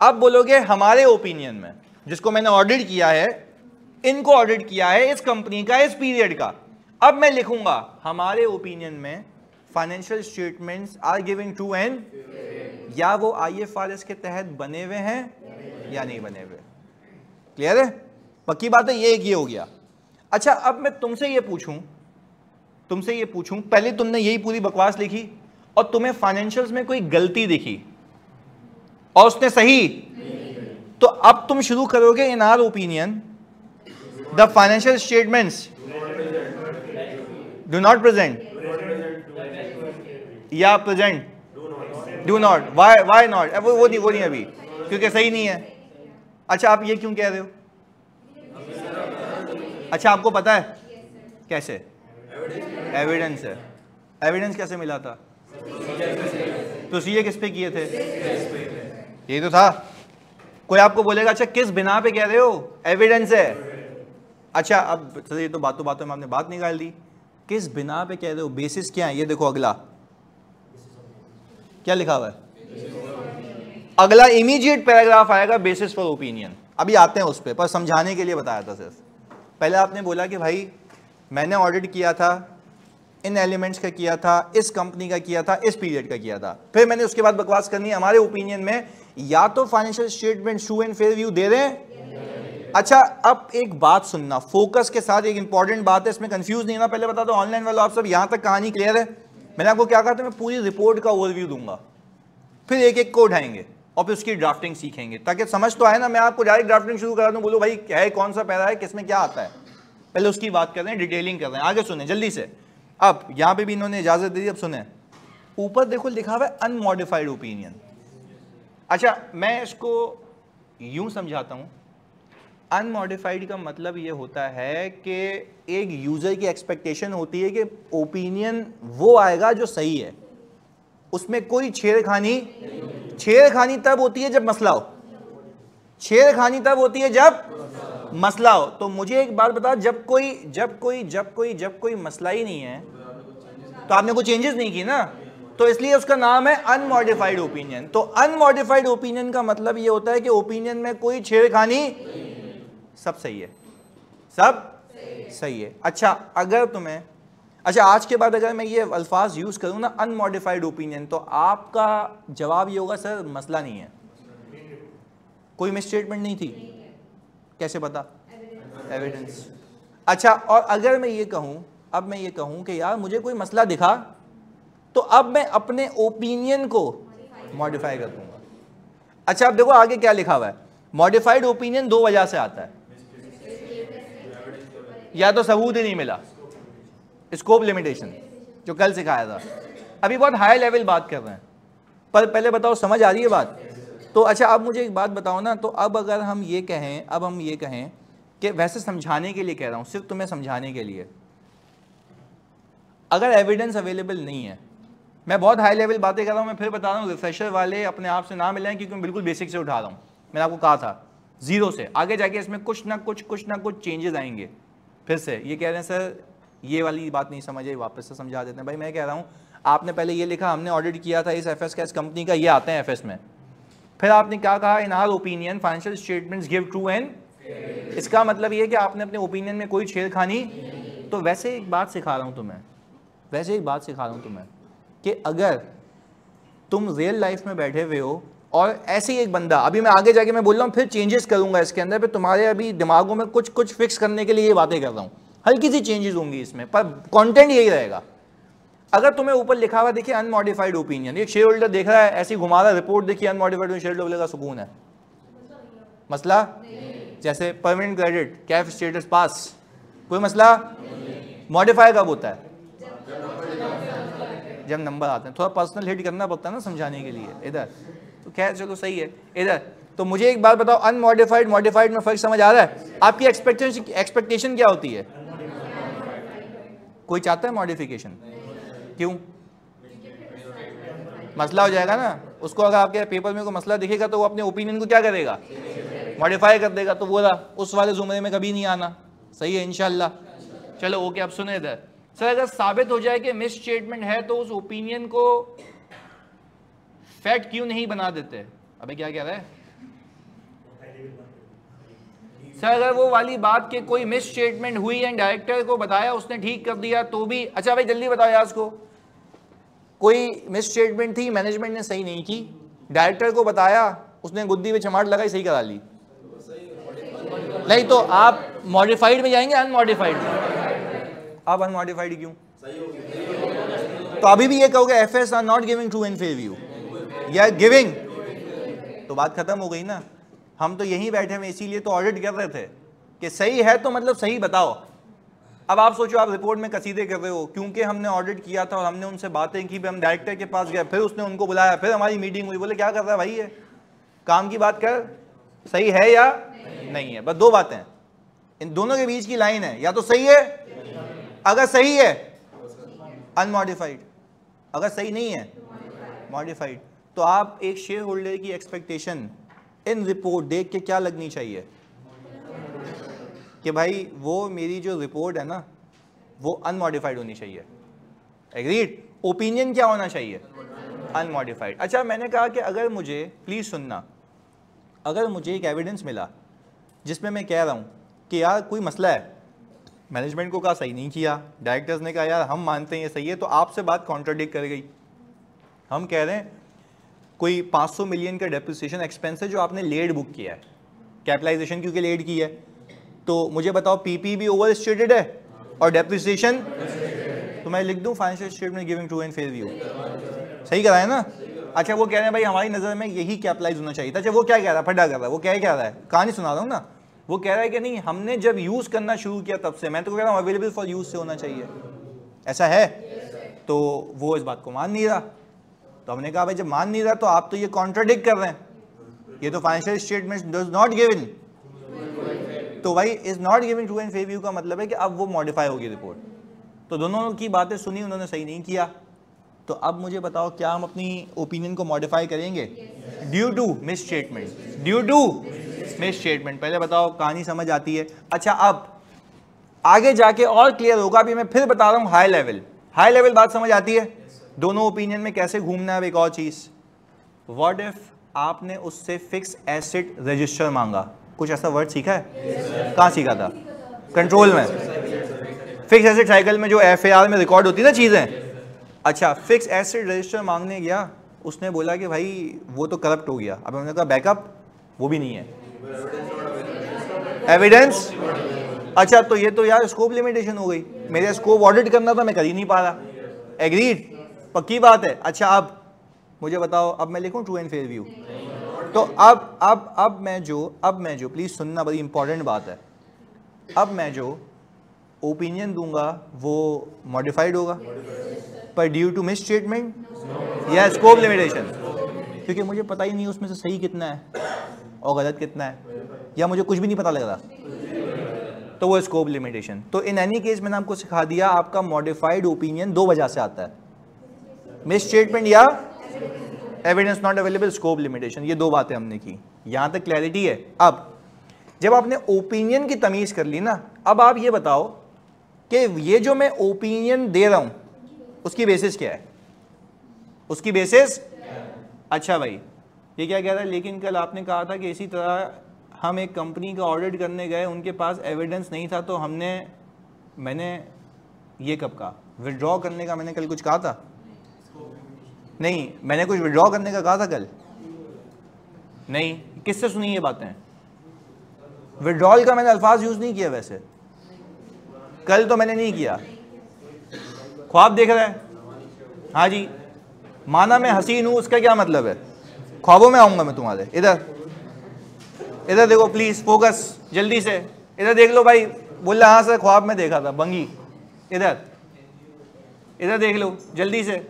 अब बोलोगे हमारे ओपिनियन में, जिसको मैंने ऑडिट किया है, इनको ऑडिट किया है, इस कंपनी का, इस पीरियड का। अब मैं लिखूंगा हमारे ओपिनियन में financial statements are giving true and, या वो IFRS के तहत बने हुए हैं या नहीं बने हुए। क्लियर है? पक्की बात है। ये हो गया। अच्छा, अब मैं तुमसे ये पूछूं, पहले तुमने यही पूरी बकवास लिखी और तुम्हें फाइनेंशियल्स में कोई गलती दिखी और उसने सही, तो अब तुम शुरू करोगे in our opinion the financial statements do not present या present do not. Why not? वो नहीं अभी, क्योंकि सही नहीं है। अच्छा, आप ये क्यों कह रहे हो? अच्छा, आपको पता है कैसे? एविडेंस है। एविडेंस कैसे मिला था? प्रोसीजर किस पे किए थे? यही तो था। कोई आपको बोलेगा अच्छा किस बिना पे कह रहे हो? एविडेंस है। अच्छा, अब ये तो बातों बातों में आपने बात निकाल दी। किस बिना पे कह रहे हो? बेसिस क्या है? ये देखो अगला क्या लिखा हुआ है। अगला इमीडिएट पैराग्राफ आएगा, बेसिस फॉर ओपिनियन। अभी आते हैं उस पर समझाने के लिए बताया था सिर्फ। पहले आपने बोला कि भाई मैंने ऑडिट किया था, इन एलिमेंट्स का किया था, इस कंपनी का किया था, इस पीरियड का किया था। फिर मैंने उसके बाद बकवास करनी है हमारे ओपिनियन में या तो financial statement true and fair view दे रहे हैं। अच्छा, अब एक बात सुनना फोकस के साथ, एक इंपॉर्टेंट बात है, इसमें कंफ्यूज नहीं होना। पहले बता दो ऑनलाइन वालों, आप सब यहां तक कहानी क्लियर है? मैंने आपको क्या कहा था, मैं पूरी रिपोर्ट का ओवरव्यू दूंगा, फिर एक एक को उठाएंगे और फिर उसकी ड्राफ्टिंग सीखेंगे, ताकि समझ तो आए ना। मैं आपको डायरेक्ट ड्राफ्टिंग शुरू करा दूं, बोलो भाई क्या है, कौन सा पैरा है, किसमें क्या आता है, पहले उसकी बात कर रहे हैं, डिटेलिंग कर रहे हैं। आगे सुने जल्दी से। अब यहां पे भी इन्होंने इजाजत दे दी। अब सुने, ऊपर देखो लिखा हुआ है अनमॉडिफाइड ओपिनियन। अच्छा, मैं इसको यूं समझाता हूं। अनमॉडिफाइड का मतलब ये होता है कि एक यूजर की एक्सपेक्टेशन होती है कि ओपिनियन वो आएगा जो सही है, उसमें कोई छेड़खानी तब होती है जब मसला हो। छेड़खानी तब होती है जब मसला हो। तो मुझे एक बात बता, जब कोई मसला ही नहीं है तो आपने कोई चेंजेस नहीं की ना, तो इसलिए उसका नाम है अनमॉडिफाइड ओपिनियन। तो अनमॉडिफाइड ओपिनियन का मतलब ये होता है कि ओपिनियन में कोई छेड़खानी, सब सही है, सब सही है। अच्छा, अगर तुम्हें, अच्छा आज के बाद अगर मैं ये अल्फाज यूज करूं ना अनमॉडिफाइड ओपिनियन, तो आपका जवाब ये होगा सर मसला नहीं है, कोई मिसस्टेटमेंट नहीं थी। कैसे पता? एविडेंस। अच्छा, और अगर मैं ये कहूं, अब मैं ये कहूं कि यार मुझे कोई मसला दिखा, तो अब मैं अपने ओपिनियन को मॉडिफाई कर दूंगा। अच्छा, अब देखो आगे क्या लिखा हुआ है। मॉडिफाइड ओपिनियन दो वजह से आता है, या तो सबूत ही नहीं मिला, स्कोप लिमिटेशन जो कल सिखाया था। अभी बहुत हाई लेवल बात कर रहे हैं, पर पहले बताओ समझ आ रही है बात? तो अच्छा, अब मुझे एक बात बताओ ना, तो अब अगर हम ये कहें, कि वैसे समझाने के लिए कह रहा हूं, सिर्फ तुम्हें समझाने के लिए, अगर एविडेंस अवेलेबल नहीं है, मैं बहुत हाई लेवल बातें कर रहा हूं, मैं फिर बता रहा हूं, रिफ्रेशर वाले अपने आप से ना मिलें, क्योंकि मैं बिल्कुल बेसिक से उठा रहा हूं। मैंने आपको कहा था जीरो से आगे जाके इसमें कुछ ना कुछ चेंजेस आएंगे। फिर से ये कह रहे हैं सर ये वाली बात नहीं समझे, वापस से समझा देते हैं। भाई मैं कह रहा हूं, आपने पहले ये लिखा हमने ऑडिट किया था इस एफएस का, इस कंपनी का, ये आते हैं एफएस में। फिर आपने क्या कहा, in our opinion financial statements give true and, इसका मतलब ये है कि आपने अपने ओपिनियन में कोई छेड़खानी। तो वैसे एक बात सिखा रहा हूं तुम्हें, कि अगर तुम रियल लाइफ में बैठे हुए हो और ऐसे ही एक बंदा, अभी मैं आगे जाके मैं बोल रहा हूँ, फिर चेंजेस करूंगा इसके अंदर, फिर तुम्हारे अभी दिमागों में कुछ फिक्स करने के लिए ये बातें कर रहा हूँ, हल्की सी चेंजेस होंगी इसमें, पर कंटेंट यही रहेगा। अगर तुम्हें ऊपर लिखा हुआ देखिए अनमॉडिफाइड ओपिनियन, एक शेयर होल्डर देख रहा है, ऐसे ही घुमा रहा है, रिपोर्ट देखिए अनमॉडिफाइड, शेयर होल्डर का सुकून है, मसला जैसे परमानेंट क्रेडिट, कैफ स्टेटस पास, कोई मसला। मॉडिफाई कब होता है? जब नंबर आते हैं। थोड़ा पर्सनल हिट करना पड़ता है ना समझाने के लिए इधर, तो खैर चलो सही है इधर। तो मुझे एक बात बताओ, अनमॉडिफाइड मॉडिफाइड में फर्क समझ आ रहा है? आपकी एक्सपेक्टेशन क्या होती है? कोई चाहता है मॉडिफिकेशन? क्यों? मसला हो जाएगा ना उसको। अगर आपके पेपर में कोई मसला दिखेगा तो वो अपने ओपिनियन को क्या करेगा? मॉडिफाई कर देगा। तो बोला उस वाले जुमरे में कभी नहीं आना, सही है इंशाल्लाह। चलो ओके, अब सुने इधर। सर अगर साबित हो जाए कि मिस स्टेटमेंट है तो उस ओपिनियन को फैक्ट क्यों नहीं बना देते? अबे क्या कह रहा है सर? अगर वो वाली बात कि कोई मिस स्टेटमेंट हुई एंड डायरेक्टर को बताया, उसने ठीक कर दिया तो भी, अच्छा भाई जल्दी बताओ यार उसको, कोई मिस स्टेटमेंट थी, मैनेजमेंट ने सही नहीं की, डायरेक्टर को बताया, उसने गुद्दी में चमाट लगाई, सही करा ली, नहीं तो आप मॉडिफाइड में जाएंगे अनमॉडिफाइड में? आप अनमॉडिफाइड क्यों? तो अभी भी ये कहोगे FS are not giving true and fair view या गिविंग, तो बात खत्म हो गई ना। हम तो यहीं बैठे हुए इसीलिए तो ऑडिट कर रहे थे कि सही है तो मतलब सही बताओ। अब आप सोचो आप रिपोर्ट में कसीदे कर रहे हो क्योंकि हमने ऑडिट किया था और हमने उनसे बातें की, हम डायरेक्टर के पास गए, फिर उसने उनको बुलाया, फिर हमारी मीटिंग हुई, बोले क्या कर रहा है भाई, ये काम की बात कर, सही है या नहीं है, बस दो बातें, इन दोनों के बीच की लाइन है, या तो सही है, अगर सही है अनमॉडिफाइड, अगर सही नहीं है मॉडिफाइड। तो आप एक शेयर होल्डर की एक्सपेक्टेशन इन रिपोर्ट देख के क्या लगनी चाहिए कि भाई वो मेरी जो रिपोर्ट है ना वो अनमॉडिफाइड होनी चाहिए, एग्रीड। ओपिनियन क्या होना चाहिए? अनमॉडिफाइड। अच्छा मैंने कहा कि अगर मुझे, प्लीज सुनना, अगर मुझे एक एविडेंस मिला जिसमें मैं कह रहा हूं कि यार कोई मसला है, मैनेजमेंट को कहा सही नहीं किया, डायरेक्टर्स ने कहा यार हम मानते हैं ये सही है, तो आपसे बात कॉन्ट्राडिक्ट कर गई, हम कह रहे हैं कोई 500 मिलियन का डेप्रिसिएशन एक्सपेंस है जो आपने लेट बुक किया है, कैपिटलाइजेशन क्योंकि लेट की है, तो मुझे बताओ पीपी भी ओवर स्टेटेड है और डेप्रिसिएशन, तो मैं लिख दूं financial statement giving true and fair view, सही करा है ना। अच्छा वो कह रहे हैं भाई हमारी नज़र में यही कैपिटलाइज होना चाहिए था। अच्छा वो क्या कह रहा है, फटा कर रहा है, वो क्या रहा है, कहानी सुना रहा हूँ ना, वो कह रहा है कि नहीं हमने जब यूज़ करना शुरू किया तब से, मैं तो कह रहा हूँ अवेलेबल फॉर यूज़ से होना चाहिए, ऐसा है, तो वो इस बात को मान नहीं रहा। तो हमने कहा भाई जब मान नहीं रहा तो आप तो ये कॉन्ट्राडिक्ट कर रहे हैं, ये तो financial statement does not given, तो भाई is not giving true and fair view का मतलब है कि अब वो मॉडिफाई होगी रिपोर्ट। तो दोनों की बातें सुनी, उन्होंने सही नहीं किया, तो अब मुझे बताओ क्या हम अपनी ओपिनियन को मॉडिफाई करेंगे due to misstatement, due to misstatement? पहले बताओ कहानी समझ आती है? अच्छा अब आगे जाके और क्लियर होगा, अभी मैं फिर बता रहा हूँ हाई लेवल बात समझ आती है दोनों ओपिनियन में कैसे घूमना है। एक और चीज, व्हाट इफ आपने उससे फिक्स एसेट रजिस्टर मांगा, कुछ ऐसा वर्ड सीखा है? कहाँ सीखा था? कंट्रोल में, फिक्स एसेट साइकिल में जो एफएआर में रिकॉर्ड होती है ना चीजें। अच्छा फिक्स एसेट रजिस्टर मांगने गया, उसने बोला कि भाई वो तो करप्ट हो गया। अब हमने कहा बैकअप, वो भी नहीं है, एविडेंस, अच्छा तो ये तो यार स्कोप लिमिटेशन हो गई, मेरे स्कोप ऑडिट करना था मैं कर ही नहीं पा रहा, एग्रीड, पक्की बात है। अच्छा अब मुझे बताओ, अब मैं लिखूं ट्रू एंड फेयर व्यू, तो अब मैं जो प्लीज सुनना, बड़ी इंपॉर्टेंट बात है, अब मैं जो ओपिनियन दूंगा वो मॉडिफाइड होगा पर ड्यू टू मिस स्टेटमेंट या स्कोप लिमिटेशन, क्योंकि मुझे पता ही नहीं उसमें से सही कितना है और गलत कितना है, या मुझे कुछ भी नहीं पता लग रहा, तो वो स्कोप लिमिटेशन। तो इन एनी केस मैंने आपको सिखा दिया, आपका मॉडिफाइड ओपिनियन दो वजह से आता है, मिस स्टेटमेंट या evidence not available, scope limitation, ये दो बातें हमने की, यहां तक क्लैरिटी है। अब जब आपने ओपिनियन की तमीज कर ली ना, अब आप ये बताओ कि ये जो मैं ओपिनियन दे रहा हूं उसकी बेसिस क्या है, उसकी बेसिस, अच्छा भाई ये क्या कह रहा है, लेकिन कल आपने कहा था कि इसी तरह हम एक कंपनी का ऑडिट करने गए, उनके पास एविडेंस नहीं था, तो मैंने ये कब कहा, विड्रॉ करने का मैंने कल कुछ कहा था? नहीं, मैंने कुछ विड्रॉ करने का कहा था कल? नहीं, किससे सुनी ये बातें? विड्रॉल का मैंने अल्फाज यूज नहीं किया, वैसे कल तो मैंने नहीं किया। ख्वाब देख रहा है, हाँ जी, माना मैं हसीन हूं, उसका क्या मतलब है? ख्वाबों में आऊंगा मैं तुम्हारे, इधर देखो प्लीज, फोकस जल्दी से, इधर देख लो भाई, बोल रहा हाँ सर ख्वाब में देखा था, बंगी, इधर देख लो जल्दी से।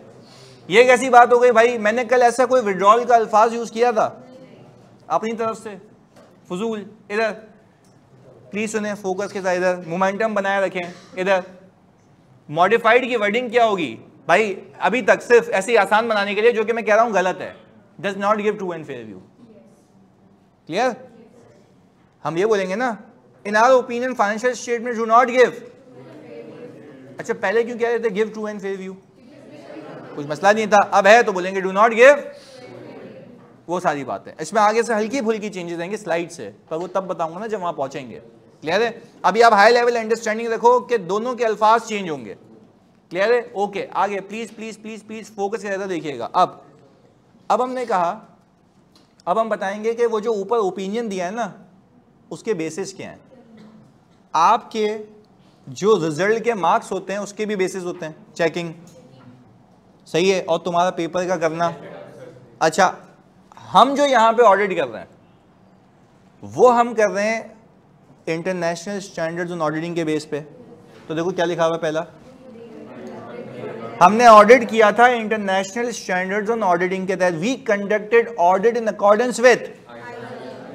ये कैसी बात हो गई भाई, मैंने कल ऐसा कोई विड्रॉल का अल्फाज यूज किया था अपनी तरफ से? फजूल, इधर प्लीज सुने फोकस के साथ, इधर मोमेंटम बनाए रखें। इधर मॉडिफाइड की वर्डिंग क्या होगी भाई, अभी तक सिर्फ ऐसे ही आसान बनाने के लिए, जो कि मैं कह रहा हूं गलत है, does not give true and fair view, clear? हम ये बोलेंगे ना, in our opinion financial statement do not give अच्छा पहले क्यों कह रहे थे give true and fair view? कुछ मसला नहीं था, अब है तो बोलेंगे डू नॉट गिव, वो सारी बात है। इसमें आगे से हल्की फुल्की चेंजेस आएंगे स्लाइड से, पर वो तब बताऊंगा ना जब वहां पहुंचेंगे। क्लियर है? अभी आप हाई लेवल अंडरस्टैंडिंग रखो कि दोनों के अल्फाज चेंज होंगे। क्लियर है? ओके, आगे please please please please focus करके देखिएगा। अब हमने कहा, अब हम बताएंगे कि वो जो ऊपर ओपिनियन दिया है ना, उसके बेसिस क्या हैं। आपके जो रिजल्ट के मार्क्स होते हैं उसके भी बेसिस होते हैं, चेकिंग सही है, और तुम्हारा पेपर का करना। अच्छा, हम जो यहां पे ऑडिट कर रहे हैं वो हम कर रहे हैं इंटरनेशनल स्टैंडर्ड्स ऑन ऑडिटिंग के बेस पे। तो देखो क्या लिखा हुआ है, पहला हमने ऑडिट किया था इंटरनेशनल स्टैंडर्ड्स ऑन ऑडिटिंग के तहत, we conducted audit in accordance with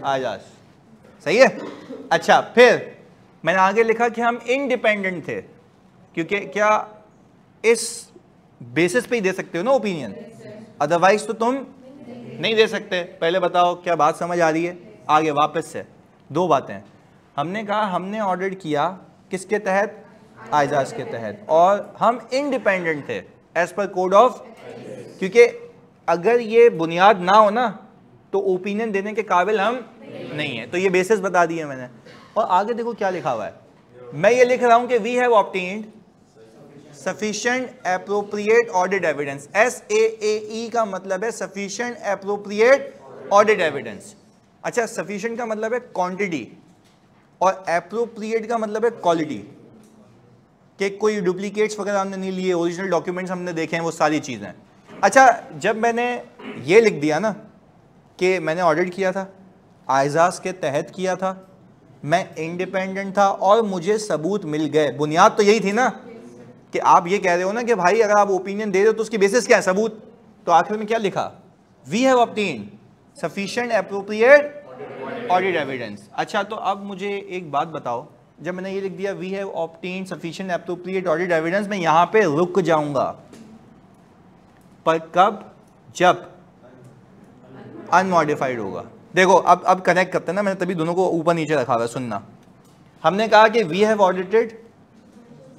आजाद। सही है? अच्छा, फिर मैंने आगे लिखा कि हम इंडिपेंडेंट थे, क्योंकि क्या इस बेसिस पे ही दे सकते हो ना ओपिनियन, अदरवाइज तो तुम नहीं दे सकते। पहले बताओ क्या बात समझ आ रही है? आगे वापस से दो बातें। हमने कहा हमने ऑडिट किया किसके तहत? आइजाज के तहत, और हम इंडिपेंडेंट थे एज पर कोड ऑफ, क्योंकि अगर ये बुनियाद ना हो ना तो ओपिनियन देने के काबिल हम नहीं है। तो ये बेसिस बता दिए मैंने। और आगे देखो क्या लिखा हुआ है, मैं ये लिख रहा हूं कि we have obtained sufficient appropriate audit evidence. SAAE का मतलब है सफिशिएंट एप्रोप्रिएट ऑडिट एविडेंस। अच्छा, सफिशिएंट का मतलब है क्वांटिटी और एप्रोप्रिएट का मतलब है क्वालिटी, कि कोई डुप्लीकेट्स वगैरह हमने नहीं लिए, ओरिजिनल डॉक्यूमेंट्स हमने देखे हैं, वो सारी चीज़ें। अच्छा, जब मैंने ये लिख दिया ना कि मैंने ऑडिट किया था, आइजाज के तहत किया था, मैं इंडिपेंडेंट था और मुझे सबूत मिल गए, बुनियाद तो यही थी ना कि आप ये कह रहे हो ना कि भाई अगर आप ओपिनियन दे रहे हो तो उसकी बेसिस क्या है? सबूत। तो आखिर में क्या लिखा? We have obtained sufficient appropriate audit evidence. अच्छा, तो अब मुझे एक बात बताओ, जब मैंने ये लिख दिया we have obtained sufficient appropriate audit evidence, मैं यहां पे रुक जाऊंगा, पर कब? जब अनमॉडिफाइड होगा। देखो अब कनेक्ट करते हैं ना, मैंने तभी दोनों को ऊपर नीचे रखा हुआ है, सुनना। हमने कहा कि we have audited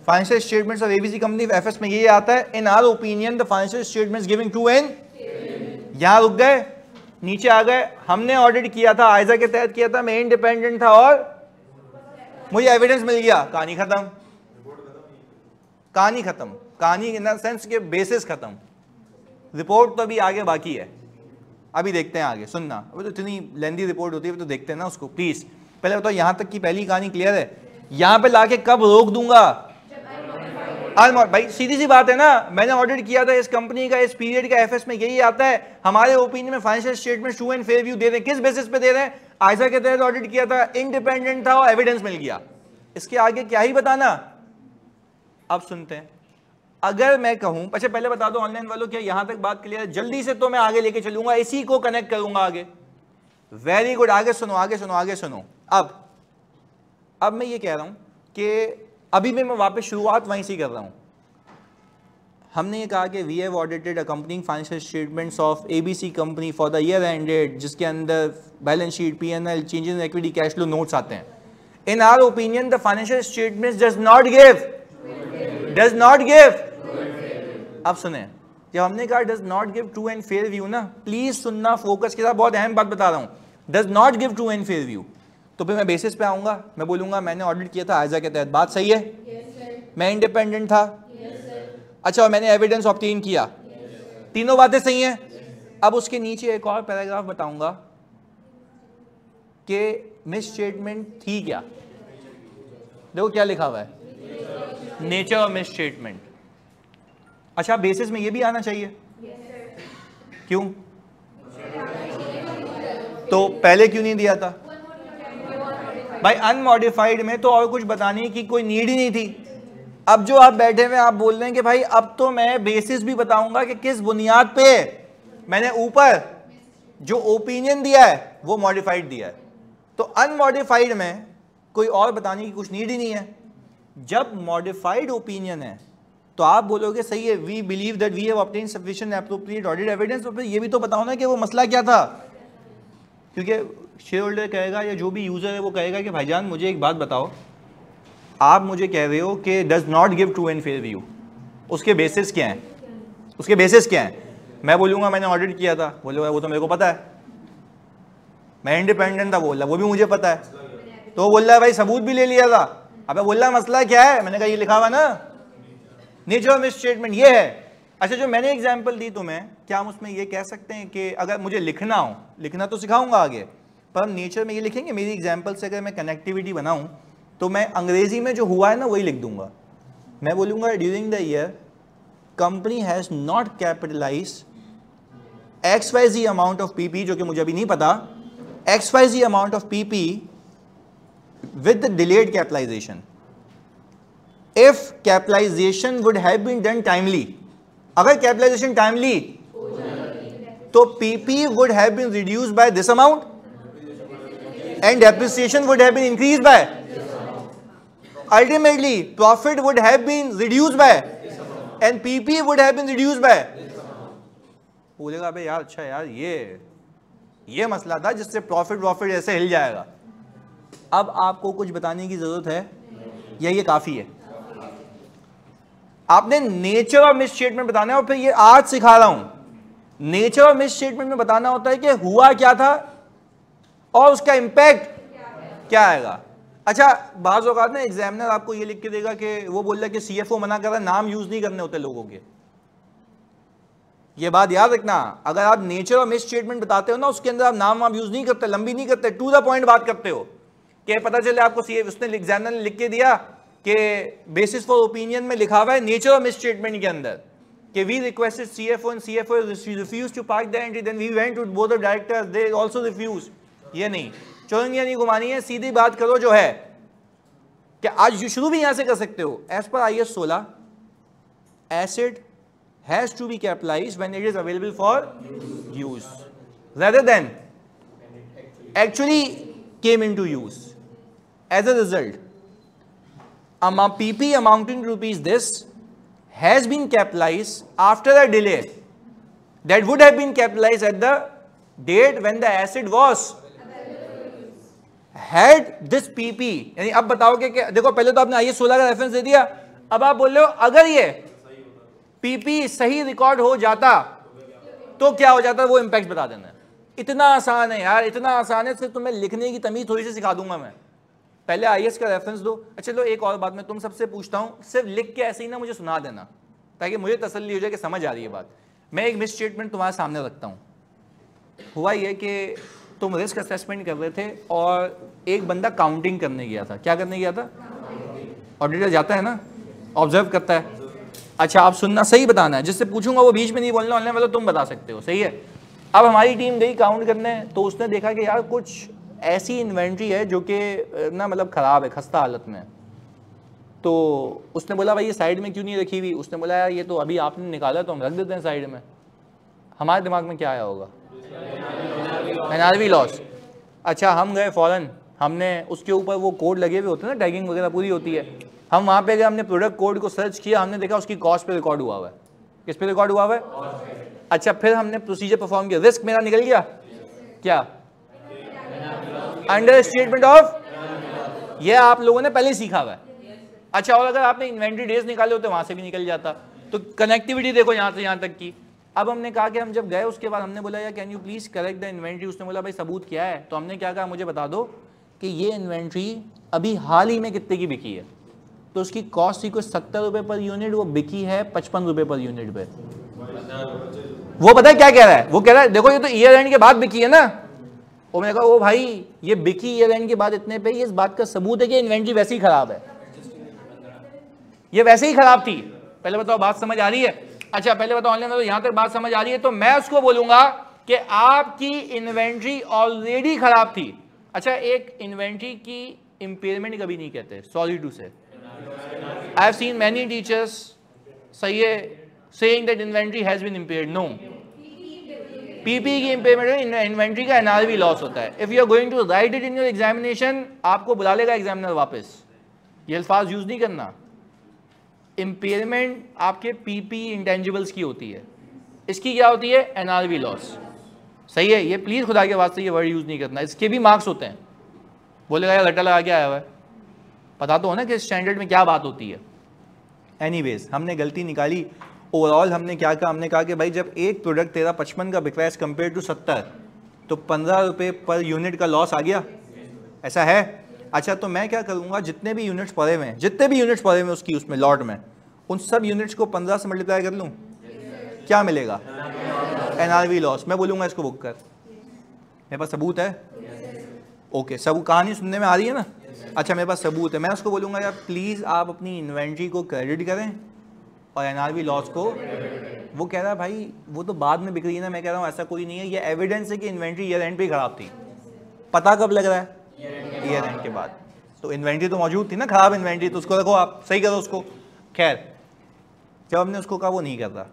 financial statements of ABC company, FS में ये आता है, in our opinion the financial statements giving to an, यहां रुक गए, नीचे आ गए। हमने ऑडिट किया था, आइजा के तहत किया था, मैं इंडिपेंडेंट था और मुझे एविडेंस मिल गया, कहानी खत्म। कहानी खत्म, कहानी इन द सेंस के बेसिस खत्म, रिपोर्ट तो अभी आगे बाकी है, अभी देखते हैं आगे। सुनना, अभी तो इतनी लेंदी रिपोर्ट होती है, तो देखते हैं ना उसको। प्लीज पहले बताओ यहां तक की पहली कहानी क्लियर है? यहां पे लाके कब रोक दूंगा? भाई सीधी सी बात है ना, मैंने ऑडिट किया था इस कंपनी का, इस पीरियड का, एफएस में यही आता है, हमारे ओपिनियन में financial statement true and fair view दे रहे हैं। किस बेसिस पे दे रहे हैं? आइजा के तहत ऑडिट किया था, इंडिपेंडेंट था और एविडेंस मिल गया। इसके आगे क्या ही बताना। अब सुनते हैं, अगर मैं कहूं, अच्छा पहले बता दो ऑनलाइन वालों, क्या यहां तक बात क्लियर है? जल्दी से तो मैं आगे लेके चलूंगा, इसी को कनेक्ट करूंगा आगे। वेरी गुड, आगे सुनो, आगे सुनो, आगे सुनो। अब मैं ये कह रहा हूं कि अभी भी मैं वापस शुरुआत वहीं से कर रहा हूं। हमने ये कहा कि we have audited accompanying financial statements of ABC company for the year ended, जिसके अंदर balance sheet, PNL, changes in equity, cash flow notes आते हैं। In our opinion the financial statements does not give. अब सुने, जब हमने कहा does not give true and fair view ना, प्लीज सुनना फोकस के साथ, बहुत अहम बात बता रहा हूं, does not give true and fair view. तो फिर मैं बेसिस पे आऊंगा, मैं बोलूंगा मैंने ऑडिट किया था आइजा के तहत, बात सही है? मैं इंडिपेंडेंट था। अच्छा, और मैंने एविडेंस ऑब्टेन किया। तीनों बातें सही हैं। अब उसके नीचे एक और पैराग्राफ बताऊंगा कि मिस स्टेटमेंट थी क्या। देखो क्या लिखा हुआ है, नेचर ऑफ मिस स्टेटमेंट। अच्छा, बेसिस में ये भी आना चाहिए। क्यों? तो पहले क्यों नहीं दिया था? भाई अनमॉडिफाइड में तो और कुछ बताने की कोई नीड ही नहीं थी। अब जो आप बैठे हुए आप बोल रहे हैं कि भाई अब तो मैं बेसिस भी बताऊंगा कि किस बुनियाद पे मैंने ऊपर जो ओपिनियन दिया है वो मॉडिफाइड दिया है। तो अनमॉडिफाइड में कोई और बताने की कुछ नीड ही नहीं है। जब मॉडिफाइड ओपिनियन है तो आप बोलोगे सही है, we believe that we have obtained sufficient appropriate audit evidence. तो फिर ये भी तो बताओ ना कि वो मसला क्या था, क्योंकि शेयर होल्डर कहेगा या जो भी यूजर है वो कहेगा कि भाईजान मुझे एक बात बताओ, आप मुझे कह रहे हो कि does not give true and fair view, उसके बेसिस क्या हैं? उसके बेसिस क्या हैं? मैं बोलूँगा मैंने ऑडिट किया था, बोलूँगा वो तो मेरे को पता है, मैं इंडिपेंडेंट था, बोल रहा वो भी मुझे पता है, तो वो बोल रहा है भाई सबूत भी ले लिया था। अब बोल रहा मसला क्या है? मैंने कहा ये लिखा हुआ ना, नेचर ऑफ मिसस्टेटमेंट ये है। अच्छा, जो मैंने एग्जांपल दी तुम्हें, क्या हम उसमें ये कह सकते हैं कि अगर मुझे लिखना हो, लिखना तो सिखाऊंगा आगे, पर हम नेचर में ये लिखेंगे? मेरी एग्जांपल से अगर मैं कनेक्टिविटी बनाऊं तो मैं अंग्रेजी में जो हुआ है ना वही लिख दूंगा। मैं बोलूँगा during the year company has not capitalize XYZ amount of PP, जो कि मुझे अभी नहीं पता, XYZ amount of PP with the delayed capitalization. If capitalization would have been done timely, अगर capitalization timely तो PP would have been reduced by this amount and depreciation would have been increased by, ultimately profit would have been reduced by and PP would have been reduced by. बोलेगा अबे यार अच्छा यार ये मसला था जिससे प्रॉफिट ऐसे हिल जाएगा। अब आपको कुछ बताने की जरूरत है या ये काफी है? आपने नेचर ऑफ मिसस्टेटमेंट बताना है, और फिर ये आज सिखा रहा हूं, नेचर ऑफ मिसस्टेटमेंट में बताना होता है कि हुआ क्या था और उसका इंपैक्ट क्या आएगा। अच्छा, बाज़ औक़ात ना एग्जामिनर आपको ये लिख के देगा कि वो बोल रहा है कि CFO मना कर रहा है, नाम यूज नहीं करने होते लोगों के। ये बात याद रखना, अगर आप नेचर ऑफ मिसस्टेटमेंट बताते हो ना, उसके अंदर आप नाम यूज नहीं करते, लंबी नहीं करते, टू द पॉइंट बात करते हो कि पता चले आपको उसने एग्जामिनर ने लिख के दिया कि बेसिस फॉर ओपिनियन में लिखा हुआ है नेचर ऑफ मिसस्टेटमेंट के अंदर कि we requested CFO and CFO refused to park the entry, then we went to both the directors, they also refused। ये नहीं, चौरंगियां नहीं घुमानी है, सीधी बात करो जो है। कि आज शुरू भी यहां से कर सकते हो। As per IAS 16 asset has to be capitalized when it is available for use rather than actually came into use. As a result, PP amounting to rupees this has been capitalized after a delay that would have been capitalized at the date when the asset was had this PP। यानी अब बताओगे कि देखो पहले तो आपने IAS 16 का रेफरेंस दे दिया, अब आप बोल रहे हो अगर ये PP सही रिकॉर्ड हो जाता तो क्या हो जाता, वो इंपैक्ट बता देना। इतना आसान है यार, इतना आसान है, सिर्फ तुम्हें लिखने की तमीज थोड़ी सी सिखा दूंगा मैं। पहले IAS का रेफरेंस दो। अच्छा लो, एक और बात मैं तुम सबसे पूछता हूं, सिर्फ लिख के ऐसे ही ना मुझे सुना देना ताकि मुझे तसल्ली हो जाए कि समझ आ रही है बात। मैं एक मिस स्टेटमेंट तुम्हारे सामने रखता हूं। हुआ ये कि तुम रिस्क असेसमेंट कर रहे थे और एक बंदा काउंटिंग करने गया था। क्या करने गया था? ऑडिटर जाता है ना, ऑब्जर्व करता है। अच्छा, आप सुनना, सही बताना है, जिससे पूछूंगा वो बीच में नहीं बोलना, बोलने वाला तुम बता सकते हो, सही है। अब हमारी टीम गई काउंट करने, तो उसने देखा कि यार कुछ ऐसी इन्वेंट्री है जो कि ना मतलब ख़राब है, खस्ता हालत में। तो उसने बोला भाई ये साइड में क्यों नहीं रखी हुई? उसने बोला यार ये तो अभी आपने निकाला तो हम रख देते हैं साइड में। हमारे दिमाग में क्या आया होगा? NRV loss. अच्छा, हम गए फ़ौरन, हमने उसके ऊपर वो कोड लगे हुए होते हैं ना, टैगिंग वगैरह पूरी होती है, हम वहाँ पे गए, हमने प्रोडक्ट कोड को सर्च किया, हमने देखा उसकी कॉस्ट पे रिकॉर्ड हुआ हुआ है। किस पे रिकॉर्ड हुआ हुआ है? अच्छा, फिर हमने प्रोसीजर परफॉर्म किया, रिस्क मेरा निकल गया क्या? अंडर स्टेटमेंट ऑफ, ये आप लोगों ने पहले सीखा हुआ है। अच्छा, और अगर आपने इन्वेंट्री डेज निकाले होते वहाँ से भी निकल जाता। तो कनेक्टिविटी देखो यहाँ से यहाँ तक की। अब हमने कहा कि हम जब गए उसके बाद हमने बोला यार can you please correct the inventory. उसने बोला भाई सबूत क्या है? तो हमने क्या कहा, मुझे बता दो कि ये इन्वेंट्री अभी हाल ही में कितने की बिकी है। तो उसकी कॉस्ट थी कुछ 70 रुपये पर यूनिट, वो बिकी है 55 रुपये पर यूनिट पे। वो पता है क्या कह रहा है? वो कह रहा है देखो ये तो ईयर एंड के बाद बिकी है ना। और मैंने कहा ओ भाई ये बिकी ईयर एंड के बाद इतने पे, ये इस बात का सबूत है कि इन्वेंट्री वैसे ही खराब है, ये वैसे ही खराब थी। पहले बताओ बात समझ आ रही है? अच्छा पहले बताओ ऑनलाइन, तो यहां तक बात समझ आ रही है। तो मैं उसको बोलूंगा कि आपकी इन्वेंट्री ऑलरेडी खराब थी। अच्छा, एक इन्वेंट्री की इंपेयरमेंट कभी नहीं कहते, sorry to say. I have seen many teachers सही है saying that inventory has been impaired. No, PP की इंपेयरमेंट इन्वेंट्री का एनआरवी लॉस होता है। If you are going to write it in your examination, आपको बुला लेगा एग्जामिनर वापस, ये अल्फाज यूज नहीं करना। इंपेयरमेंट आपके पीपी इंटेंजिबल्स की होती है, इसकी क्या होती है? NRV loss. सही है, ये प्लीज खुदा के वास्ते ये वर्ड यूज नहीं करना, इसके भी मार्क्स होते हैं। बोलेगा यार रट्टा लगा के आया हुआ है, पता तो हो ना कि स्टैंडर्ड में क्या बात होती है। एनीवेज हमने गलती निकाली। ओवरऑल हमने क्या कहा, हमने कहा कि भाई जब एक प्रोडक्ट तेरा 55 का बिक रहा है एज कम्पेयर टू 70, तो 15 रुपये पर यूनिट का लॉस आ गया, ऐसा है। अच्छा तो मैं क्या करूँगा, जितने भी यूनिट्स पड़े हुए हैं, जितने भी यूनिट्स पड़े हुए हैं उसकी उसमें लॉट में, उन सब यूनिट्स को 15 से मल्टीप्लाई कर लूँ, क्या मिलेगा, NRV लॉस। मैं बोलूँगा इसको बुक कर, मेरे पास सबूत है। ओके सबूत, कहानी सुनने में आ रही है ना। अच्छा मेरे पास सबूत है, मैं उसको बोलूँगा यार प्लीज़ आप अपनी इन्वेंट्री को क्रेडिट करें और NRV लॉस को। वो कह रहा है भाई वो तो बाद में बिक रही है ना। मैं कह रहा हूँ ऐसा कोई नहीं है, ये एविडेंस है कि इन्वेंट्री ईयर एंड पे खराब थी। पता कब लग रहा है, ईयर एंड के बाद। तो इन्वेंट्री तो मौजूद थी ना, खराब इन्वेंट्री, तो उसको रखो, आप सही करो उसको। खैर जब हमने उसको कहा वो नहीं कर रहा,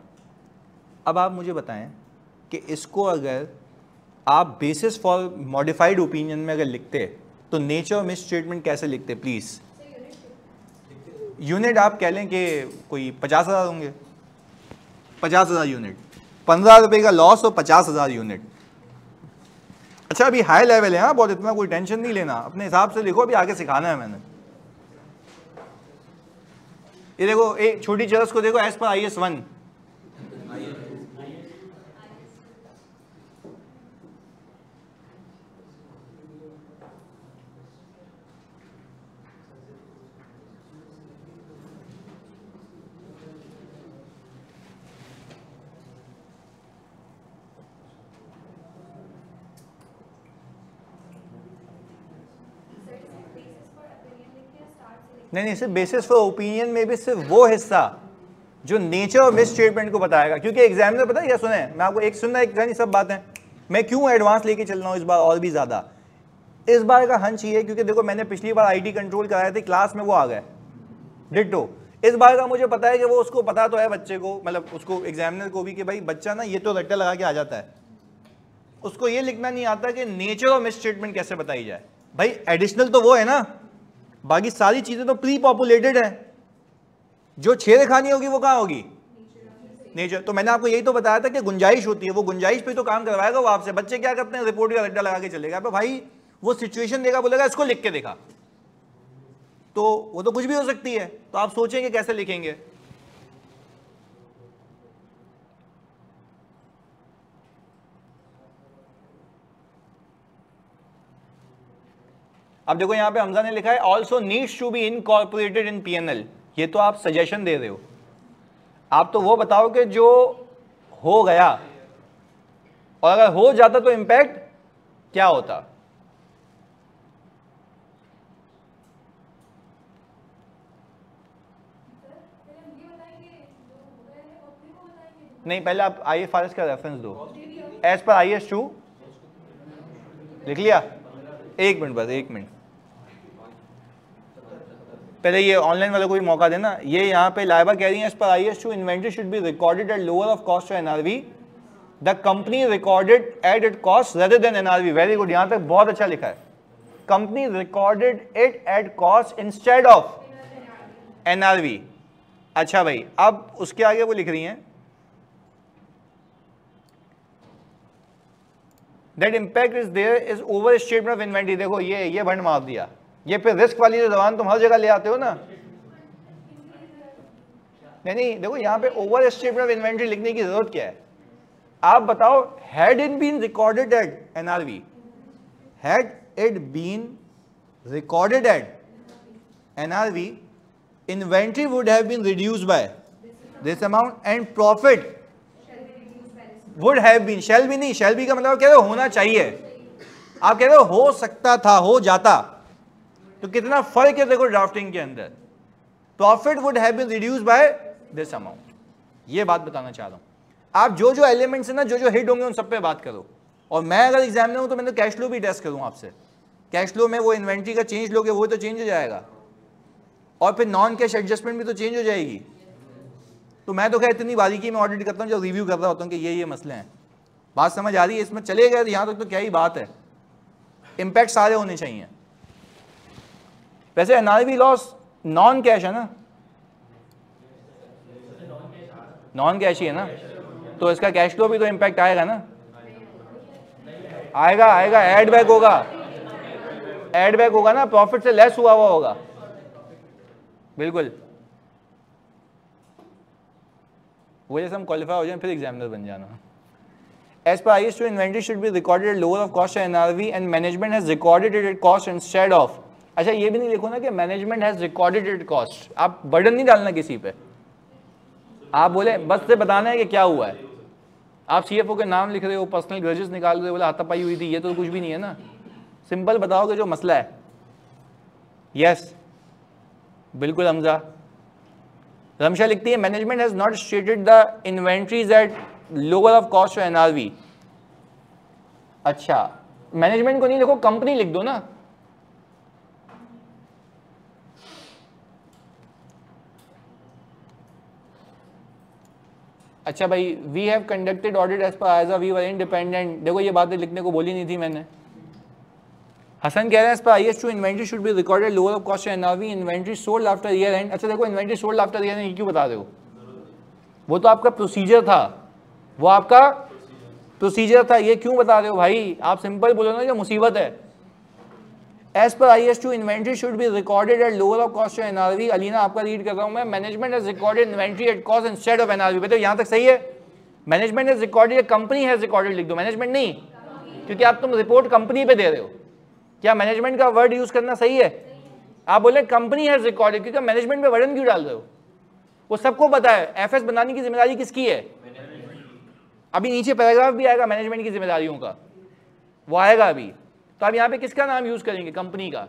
अब आप मुझे बताएं कि इसको अगर आप बेसिस फॉर मॉडिफाइड ओपिनियन में अगर लिखते तो नेचर और मिस स्टेटमेंट कैसे लिखते प्लीज़। यूनिट आप कह लें कि कोई 50,000 होंगे, 50,000 यूनिट, 15 रुपये का लॉस और 50,000 यूनिट। अच्छा अभी हाई लेवल है, हाँ बहुत, इतना कोई टेंशन नहीं लेना, अपने हिसाब से लिखो, अभी आगे सिखाना है मैंने। ये देखो एक छोटी चरस को देखो, एज पर IS 1, नहीं सिर्फ बेसिस फॉर ओपिनियन में भी सिर्फ वो हिस्सा जो नेचर और मिस स्टेटमेंट को बताएगा, क्योंकि एग्जामिनर पता है क्या सुने, मैं आपको एक सुनना एक नहीं सब बातें। मैं क्यों एडवांस लेके चल रहा हूँ इस बार और भी ज़्यादा, इस बार का हंच ये है क्योंकि देखो मैंने पिछली बार IT कंट्रोल कराए थे, क्लास में वो आ गए डिट्टो। इस बार का मुझे पता है कि वो उसको पता तो है बच्चे को, मतलब उसको एग्जामिनर को भी, कि भाई बच्चा ना ये तो रट्टा लगा के आ जाता है, उसको ये लिखना नहीं आता कि नेचर और मिस स्टेटमेंट कैसे बताई जाए। भाई एडिशनल तो वो है ना, बाकी सारी चीजें तो प्री पॉपुलेटेड है, जो छेड़खानी होगी वो कहाँ होगी, नेचर। तो मैंने आपको यही तो बताया था कि गुंजाइश होती है, वो गुंजाइश पे तो काम करवाएगा वो आपसे। बच्चे क्या करते हैं, रिपोर्ट का रट्टा लगा के चलेगा, तो भाई वो सिचुएशन देगा, बोलेगा इसको लिख के देखा, तो वो तो कुछ भी हो सकती है। तो आप सोचेंगे कैसे लिखेंगे। अब देखो यहां पे हमजा ने लिखा है also needs to be incorporated in PNL। ये तो आप सजेशन दे रहे हो, आप तो वो बताओ कि जो हो गया, और अगर हो जाता तो इंपैक्ट क्या होता। नहीं पहले आप IFRS का रेफरेंस दो, एज पर IS 2 लिख लिया। एक मिनट बस, एक मिनट, पहले ये ऑनलाइन वाला कोई मौका देना। ये यहाँ पे लाइबा कह रही है, as per IS 2 inventory should be recorded at lower of cost NRV, the company recorded at it cost rather than NRV। Very good, यहाँ तक बहुत अच्छा लिखा है, company recorded it at cost instead of NRV। अच्छा भाई अब उसके आगे वो लिख रही हैं that impact is there is overstatement of inventory. देखो ये बंद मार दिया, ये पे रिस्क वाली जो जबान तुम हर जगह ले आते हो ना। नहीं देखो यहाँ पे ओवर स्टेटमेंट ऑफ इन्वेंट्री लिखने की जरूरत क्या है, आप बताओ। Had it been recorded at NRV, had it been recorded at NRV, inventory would have been reduced by this amount and profit would have been, shall be नहीं, shall be का मतलब कह रहे हो होना चाहिए, आप कह रहे हो हो सकता था, हो जाता। तो कितना फर्क है देखो ड्राफ्टिंग के अंदर। Profit would have been reduced by this amount, ये बात बताना चाह रहा हूं। आप जो जो एलिमेंट्स है ना, जो जो हिट होंगे उन सब पे बात करो। और मैं अगर एग्जामिनर हूं तो मैं तो कैश फ्लो भी टेस्ट करूं आपसे। कैश फ्लो में वो इन्वेंट्री का चेंज लोगे वो तो चेंज हो जाएगा, और फिर नॉन कैश एडजस्टमेंट भी तो चेंज हो जाएगी। तो मैं तो खैर इतनी बारीकी में ऑडिट करता हूँ, जब रिव्यू कर रहा होता हूँ कि ये मसले हैं। बात समझ आ रही है, इसमें चले गए यहाँ तक तो क्या ही बात है। इम्पैक्ट सारे होने चाहिए। वैसे NRV लॉस नॉन कैश है ना, नॉन कैश ही है ना, तो इसका कैश फ्लो भी तो इम्पैक्ट आएगा ना, आएगा, एड बैक होगा, एड बैक होगा ना, प्रॉफिट से लेस हुआ होगा। बिल्कुल वो जैसे हम क्वालिफाई हो जाए फिर एग्जामिनर बन जाना। As per IS2, inventory should be recorded at lower of cost NRV and management has recorded it at cost instead of। अच्छा ये भी नहीं लिखो ना कि management has recorded it cost, आप बर्डन नहीं डालना किसी पे, आप बोले बस से बताना है कि क्या हुआ है। आप सीएफओ के नाम लिख रहे हो, पर्सनल ग्रजेस निकाल रहे हो, बोले हाथापाई हुई थी, ये तो कुछ भी नहीं है ना, सिंपल बताओगे जो मसला है। यस बिल्कुल हमजा। रमशा लिखती है management has not stated the inventories at lower of cost और एनआरवी। अच्छा मैनेजमेंट को नहीं लिखो, कंपनी लिख दो ना। अच्छा भाई we have conducted audit as per ISA we were independent. देखो ये बातें लिखने को बोली नहीं थी मैंने। हसन कह रहे हैं as per IS2 inventory should be recorded lower of cost NRV inventory sold after year end. अच्छा देखो inventory sold after year end ये क्यों बता रहे हो, वो तो आपका प्रोसीजर था, वो आपका प्रोसीजर था, ये क्यों बता रहे हो भाई। आप सिंपल बोलो ना, ये मुसीबत है। As per IS2 inventory should be recorded at lower of cost NRV. Alina आपका रीड कर रहा हूं मैं, management has recorded inventory at cost instead of NRV. बताओ यहां तक सही है। Management has recorded, company has recorded लिख दो, मैनेजमेंट नहीं, क्योंकि आप तुम रिपोर्ट कंपनी पे दे रहे हो। क्या मैनेजमेंट का वर्ड यूज करना सही है? आप बोले कंपनी हैज रिकॉर्डेड, क्योंकि मैनेजमेंट पे वर्डन क्यों डाल रहे हो? वो सबको पता है एफएस बनाने की जिम्मेदारी किसकी है। अभी नीचे पैराग्राफ भी आएगा मैनेजमेंट की जिम्मेदारियों का, वो आएगा अभी। तो आप यहाँ पे किसका नाम यूज करेंगे? कंपनी का।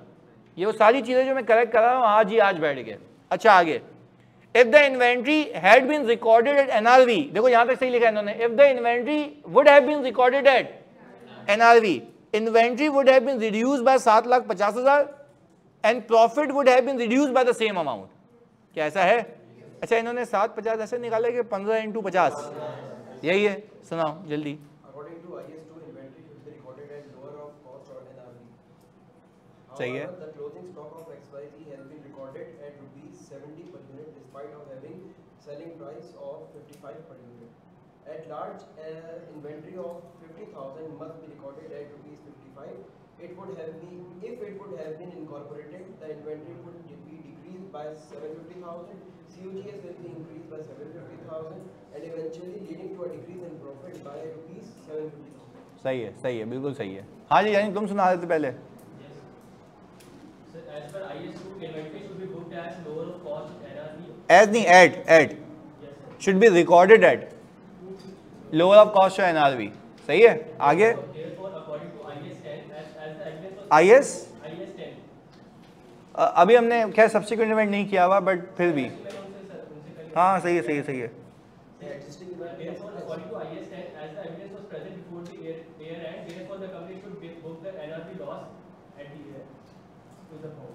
ये वो सारी चीजें जो मैं करेक्ट कर रहा हूँ आज ही आज बैठ के। अच्छा आगे, if the inventory had been recorded at NRV, देखो यहाँ तक सही लिखा है इन्होंने, if the inventory would have been recorded at NRV, inventory would have been reduced by 7,50,000 and profit would have been reduced by the same amount. क्या ऐसा है? अच्छा इन्होंने 750 ऐसे निकाला कि 15 × 50 यही है। सुनाओ जल्दी। सही है। The closing stock of XYZ has been recorded at ₹70 per unit despite of having selling price of 55 per unit. At large, inventory of 50,000 must be recorded at ₹55. It would have been, if it would have been incorporated, the inventory would be decreased by 750,000. COGS will be increased by 750,000 and eventually leading to a decrease in profit by ₹750,000. सही है बिल्कुल सही है। हाँ जी यानी तुम सुना रहे थे पहले। As per IS2, inventory should be booked as lower of cost NRV. As नहीं at should be recorded at lower of cost or NRV। सही है। आगे Therefore, according to IS 10, as the evidence was IS 10, अभी हमने खैर सब्सिक्वेंट इवेंट नहीं किया हुआ बट फिर भी हाँ सही है। therefore, according to IS 10, as the evidence was present before the year end, therefore the company should book the NRV loss at the year to the board.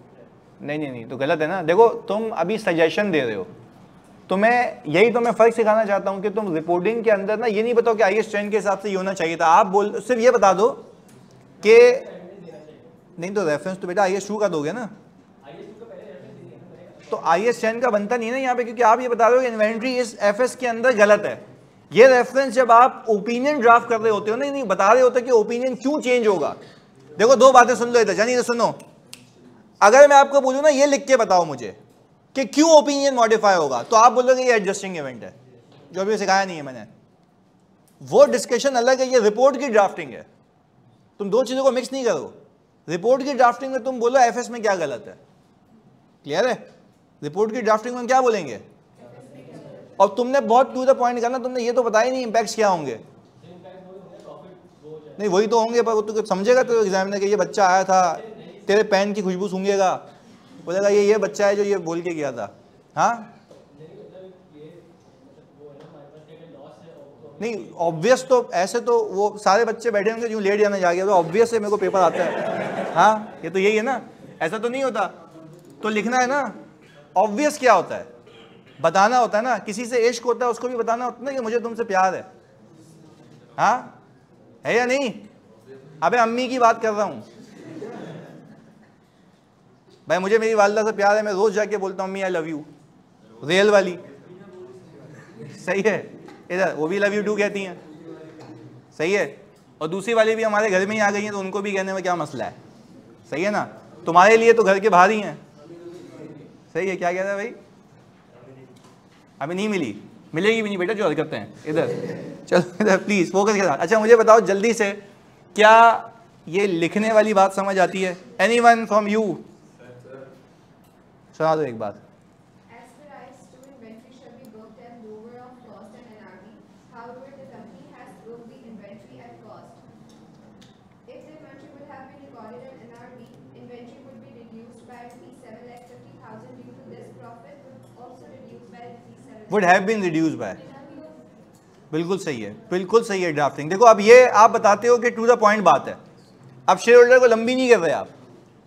नहीं तो गलत है ना। देखो तुम अभी सजेशन दे रहे हो, तुम्हें यही तो मैं फर्क सिखाना चाहता हूँ कि तुम रिपोर्टिंग के अंदर ना ये नहीं बताओ कि IS 10 के हिसाब से ये होना चाहिए था। आप बोल सिर्फ ये बता दो कि नहीं, तो रेफरेंस तो बेटा IS 2 का दोगे ना, तो IS 10 का बनता नहीं है ना यहाँ पे, क्योंकि आप ये बता रहे हो कि इन्वेंट्री इस FS के अंदर गलत है। ये रेफरेंस जब आप ओपिनियन ड्राफ्ट कर रहे होते हो ना, नहीं बता रहे होते कि ओपिनियन क्यों चेंज होगा। देखो दो बातें सुन लो इधर, जानिए सुनो। अगर मैं आपको बोलूँ ना ये लिख के बताओ मुझे कि क्यों ओपिनियन मॉडिफाई होगा, तो आप बोलोगे ये एडजस्टिंग इवेंट है, जो अभी सिखाया नहीं है मैंने। वो डिस्कशन अलग है, ये रिपोर्ट की ड्राफ्टिंग है। तुम दो चीजों को मिक्स नहीं करो। रिपोर्ट की ड्राफ्टिंग में तुम बोलो एफएस में क्या गलत है, क्लियर है? रिपोर्ट की ड्राफ्टिंग में क्या बोलेंगे? और तुमने बहुत टू द पॉइंट करना, तुमने ये तो बताया ही नहीं इम्पैक्ट्स क्या होंगे। नहीं वही तो होंगे, पर वो तो समझेगा तो एग्जामिनर के ये बच्चा आया था, तेरे पेन की खुशबू सूंघेगा, बोलेगा ये बच्चा है जो ये बोल के गया था। हाँ नहीं ऑब्वियस, तो ऐसे तो वो सारे बच्चे बैठे होंगे जो लेट जाने जा गया, तो ऑब्वियस है मेरे को पेपर आता है। हाँ ये तो यही है ना, ऐसा तो नहीं होता। तो लिखना है ना, ऑब्वियस क्या होता है, बताना होता है ना। किसी से इश्क होता है उसको भी बताना होता है ना कि मुझे तुमसे प्यार है। हाँ है या नहीं? अबे अम्मी की बात कर रहा हूं भाई, मुझे मेरी वालिदा से प्यार है, मैं रोज जाके बोलता हूँ अम्मी आई लव यू, रियल वाली। सही है, इधर वो भी लव यू टू कहती हैं, सही है। और दूसरी वाली भी हमारे घर में ही आ गई हैं, तो उनको भी कहने में क्या मसला है, सही है ना? तुम्हारे लिए तो घर के बाहर ही हैं, सही है, क्या कह रहा है भाई? अभी नहीं मिली, मिलेगी भी नहीं बेटा, जो हरकतें हैं इधर। चलो इधर प्लीज फोकस के साथ। अच्छा मुझे बताओ जल्दी से, क्या ये लिखने वाली बात समझ आती है? Anyone from you? सुना दो एक बात। Would have been reduced by, बिल्कुल सही है, बिल्कुल सही है ड्राफ्टिंग। देखो अब ये आप बताते हो कि टू द पॉइंट बात है, अब शेयर होल्डर को लंबी नहीं कर रहे आप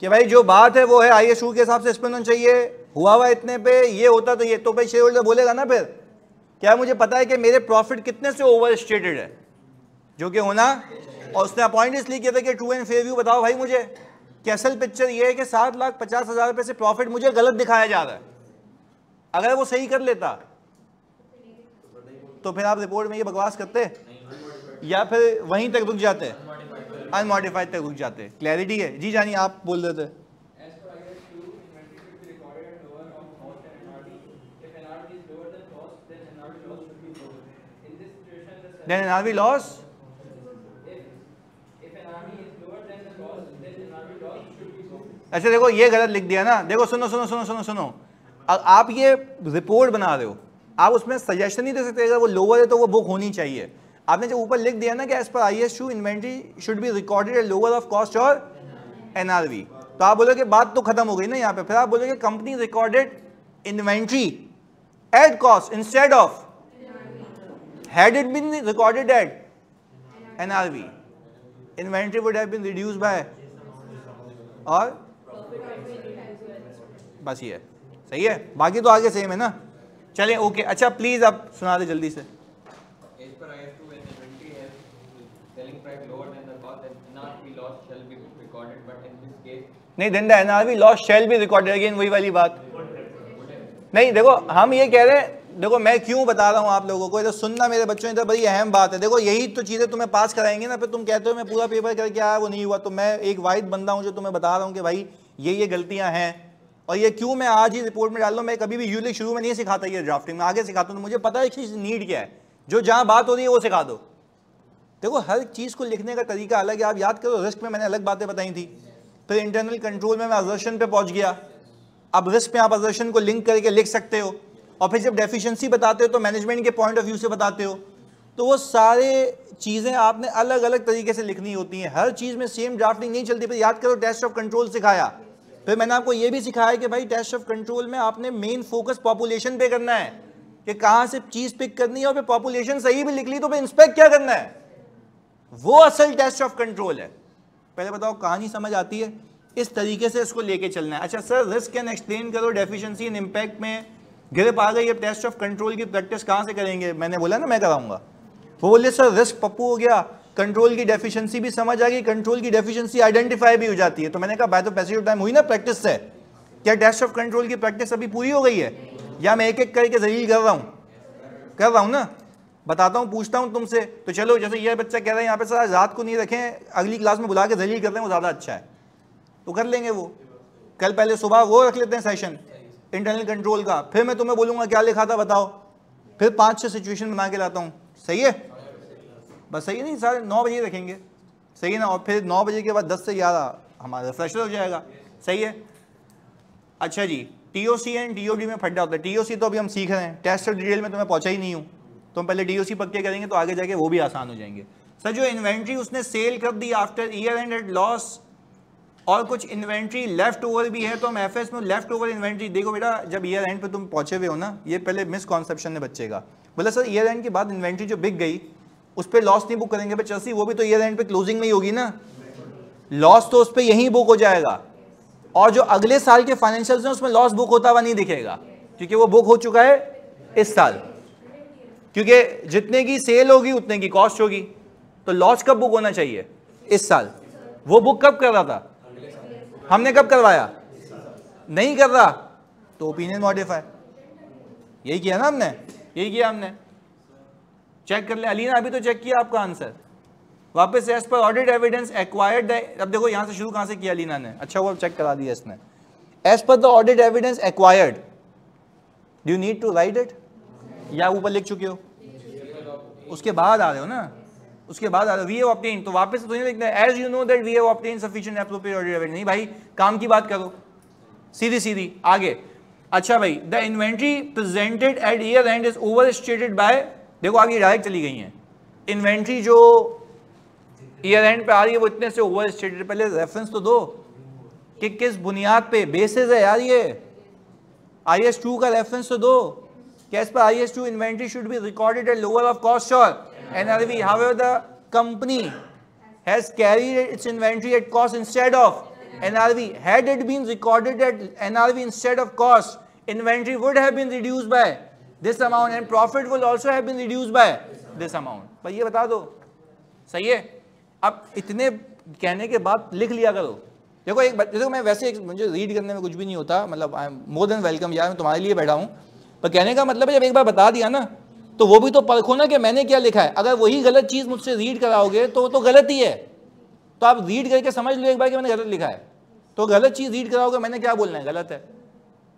कि भाई जो बात है वो है ISU के हिसाब से स्पेंड होना चाहिए, हुआ इतने पे, ये होता तो ये, तो भाई शेयर होल्डर बोलेगा ना फिर क्या मुझे पता है कि मेरे प्रॉफिट कितने से ओवर स्टेटेड है, जो कि होना, और उसने अपॉइंट इसलिए किया था कि ट्रू एंड फेयर व्यू बताओ भाई मुझे कि असल पिक्चर ये है कि 7,50,000 रुपये से प्रॉफिट मुझे गलत दिखाया जा रहा है। अगर वो सही कर लेता तो फिर आप रिपोर्ट में ये बकवास करते या फिर वहीं तक रुक जाते, अनमॉडिफाइड तक रुक जाते। क्लैरिटी है जी? जानी आप बोल रहे थे। Then NRV loss? अच्छा देखो ये गलत लिख दिया ना, देखो सुनो सुनो सुनो सुनो सुनो, आप ये रिपोर्ट बना रहे हो, आप उसमें सजेशन नहीं दे सकते, अगर वो लोअर है तो वो बुक होनी चाहिए। आपने जो ऊपर लिख दिया ना कि as per ISU inventory should be recorded at lower of cost और NRV, तो आप बोलोगे बात तो खत्म हो गई ना यहाँ पे। फिर आप बोलोगे company recorded inventory at cost instead of, had it been recorded at NRV, inventory would have been reduced by, और बस ये सही है, बाकी तो आगे सेम है ना। चलें ओके, अच्छा प्लीज आप सुना दे जल्दी से। नहीं, then the NRV loss shall be recorded, again वही वाली बात नहीं। देखो हम ये कह रहे हैं, देखो मैं क्यों बता रहा हूँ आप लोगों को, इधर सुनना मेरे बच्चों, इधर बड़ी अहम बात है। देखो यही तो चीज़ें तुम्हें पास कराएंगे ना, फिर तुम कहते हो मैं पूरा पेपर करके आया वो नहीं हुआ। तो मैं एक वाहिद बंदा हूँ जो तुम्हें बता रहा हूँ कि भाई ये गलतियाँ हैं, और ये क्यों मैं आज ही रिपोर्ट में डाल रहा हूँ। मैं कभी भी यूजुअली शुरू में नहीं सिखाता ये ड्राफ्टिंग में, आगे सिखाता हूँ। तो मुझे पता है कि नीड क्या है, जो जहाँ बात हो रही है वो सिखा दो। देखो हर चीज़ को लिखने का तरीका अलग है। आप याद करो रिस्क में मैंने अलग बातें बताई थी, फिर इंटरनल कंट्रोल में मैं असर्शन पे पहुँच गया। अब रिस्क पे आप असर्शन को लिंक करके लिख सकते हो, और फिर जब डेफिशिएंसी बताते हो तो मैनेजमेंट के पॉइंट ऑफ व्यू से बताते हो। तो वो सारे चीज़ें आपने अलग अलग तरीके से लिखनी होती हैं, हर चीज़ में सेम ड्राफ्टिंग नहीं चलती। फिर याद करो टेस्ट ऑफ कंट्रोल सिखाया, फिर मैंने आपको ये भी सिखाया कि भाई टेस्ट ऑफ कंट्रोल में आपने मेन फोकस पॉपुलेशन पे करना है, कि कहाँ से चीज़ पिक करनी है, और फिर पॉपुलेशन सही भी लिख ली तो फिर इंस्पेक्ट क्या करना है, वो असल टेस्ट ऑफ कंट्रोल है। पहले बताओ कहानी समझ आती है? इस तरीके से इसको लेके चलना है। अच्छा सर रिस्क एंड एक्सप्लेन करो, डेफिशिएंसी एंड इम्पैक्ट में गिरप आ गई, अब टेस्ट ऑफ कंट्रोल की प्रैक्टिस कहाँ से करेंगे? मैंने बोला ना मैं कराऊंगा। वो बोले सर रिस्क पप्पू हो गया, कंट्रोल की डेफिशिएंसी भी समझ आ गई, कंट्रोल की डेफिशिएंसी आइडेंटिफाई भी हो जाती है। तो मैंने कहा बाय तो पैसेज ऑफ टाइम हुई ना प्रैक्टिस से, क्या टेस्ट ऑफ कंट्रोल की प्रैक्टिस अभी पूरी हो गई है, या मैं एक एक करके जलील कर रहा हूँ ना? बताता हूँ, पूछता हूँ तुमसे। तो चलो जैसे ये बच्चा कह रहा है यहाँ पे सर रात को नहीं रखें, अगली क्लास में बुला के जलील करते हैं, वो ज़्यादा अच्छा है, तो कर लेंगे वो। कल पहले सुबह वो रख लेते हैं सेशन इंटरनल कंट्रोल का, फिर मैं तुम्हें बोलूंगा क्या लिखा था बताओ, फिर 5-6 सिचुएशन बना के लाता हूँ। सही है? बस सही नहीं, 9:30 बजे रखेंगे, सही है ना? और फिर 9 बजे के बाद 10 से 11 हमारा रिफ्रेशर हो जाएगा। सही है? अच्छा जी, TOC एंड DOD में फटा होता है। TOC तो अभी हम सीख रहे हैं, टेस्ट ऑफ डिटेल में तो मैं पहुँचा ही नहीं हूँ, तो हम पहले DOC पक्के करेंगे तो आगे जाके वो भी आसान हो जाएंगे। सर जो इन्वेंट्री उसने सेल कर दी after year end at loss, और कुछ इन्वेंट्री लेफ्ट ओवर भी है, तो हम FS में लेफ्ट ओवर इन्वेंट्री, देखो बेटा जब ईयर एंड पे तुम पहुंचे हुए हो ना, ये पहले मिसकॉन्सेप्शन है बच्चे का। बोला सर ईयर एंड के बाद इन्वेंट्री जो बिक गई उस पर लॉस नहीं बुक करेंगे, चलसी वो भी तो ईयर एंड पे क्लोजिंग में ही होगी ना, लॉस तो उस पर यहीं बुक हो जाएगा, और जो अगले साल के फाइनेंशियल्स हैं उसमें लॉस बुक होता हुआ नहीं दिखेगा, क्योंकि वो बुक हो चुका है इस साल, क्योंकि जितने की सेल होगी उतने की कॉस्ट होगी। तो लॉस कब बुक होना चाहिए? इस साल। वो बुक कब कर रहा था? हमने कब करवाया? नहीं कर रहा, तो ओपिनियन मॉडिफाई। यही किया ना हमने, यही किया हमने। चेक कर ले अलीना, अभी तो चेक किया आपका आंसर वापस से। As per audit evidence acquired, अब देखो यहां से शुरू कहां से किया अलीना ने, अच्छा वो चेक करा दिया इसने। As per the audit evidence acquired, do you need to write it, या ऊपर लिख चुके हो? उसके बाद आ रहे हो ना, उसके बाद आ रहे हो वी हैव ऑब्टेन्ड, तो वापस तो नहीं लिखना है as you know that we have obtained sufficient appropriate audit evidence. नहीं भाई, काम की बात करो, सीधी सीधी आगे। अच्छा भाई, the inventory presented at year end is overstated by, देखो आगे डायरेक्ट चली गई है, इन्वेंट्री जो ईयर एंड पे आ रही है वो इतने से ओवर स्टेटेड, पहले रेफरेंस तो दो कि किस बुनियाद पे बेसिस है यार, ये IS2 का रेफरेंस तो दो, कैस पर IS2 inventory should be recorded at lower of cost और NRV, however the company has carried its inventory at cost instead of NRV. Had it been recorded at NRV instead of cost, inventory would have been reduced by this amount and profit will also have been reduced by this amount. भाई ये बता दो, सही है? अब इतने कहने के बाद लिख लिया करो। देखो एक देखो, मैं वैसे मुझे रीड करने में कुछ भी नहीं होता, मतलब I am more than welcome यार, मैं तुम्हारे लिए बैठा हूँ, पर कहने का मतलब है जब एक बार बता दिया ना तो वो भी तो परखो ना कि मैंने क्या लिखा है। अगर वही गलत चीज़ मुझसे रीड कराओगे तो गलत ही है, तो आप रीड करके समझ लो एक बार कि मैंने गलत लिखा है, तो गलत चीज़ रीड कराओगे मैंने क्या बोलना है गलत है,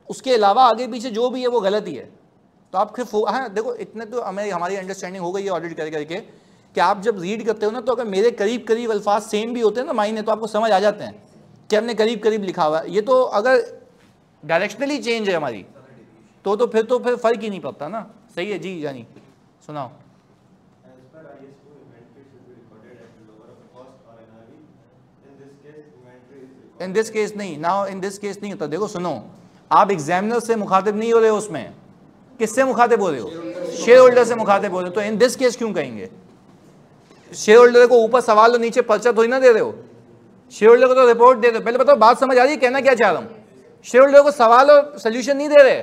उसके अलावा आगे पीछे जो भी है वो गलत ही है। तो आप फिर हाँ देखो, इतने तो हमारी अंडरस्टैंडिंग हो गई है ऑडिट कर करके कि आप जब रीड करते हो ना तो अगर मेरे करीब करीब अल्फाज सेम भी होते हैं ना मायने, तो आपको समझ आ जाते हैं कि हमने करीब करीब लिखा हुआ है। ये तो अगर डायरेक्शनली चेंज है हमारी तो फिर फर्क ही नहीं पड़ता ना। सही है जी जानी, सुनाओ। इन दिस केस नहीं, नाउ इन दिस केस नहीं होता। देखो सुनो, आप एग्जामिनर से मुखातिब नहीं हो रहे हो, उसमें किससे मुखातिब हो रहे हो? शेयर होल्डर से मुखातिब हो रहे हो, तो इन दिस केस क्यों कहेंगे? शेयर होल्डर को ऊपर सवाल और नीचे पर्चा थोड़ी ना दे रहे हो, शेयर होल्डर को तो रिपोर्ट दे रहे हो। पहले बताओ बात समझ आ रही है, कहना क्या चाह रहा हूँ? शेयर होल्डर को सवाल और सोल्यूशन नहीं दे रहे,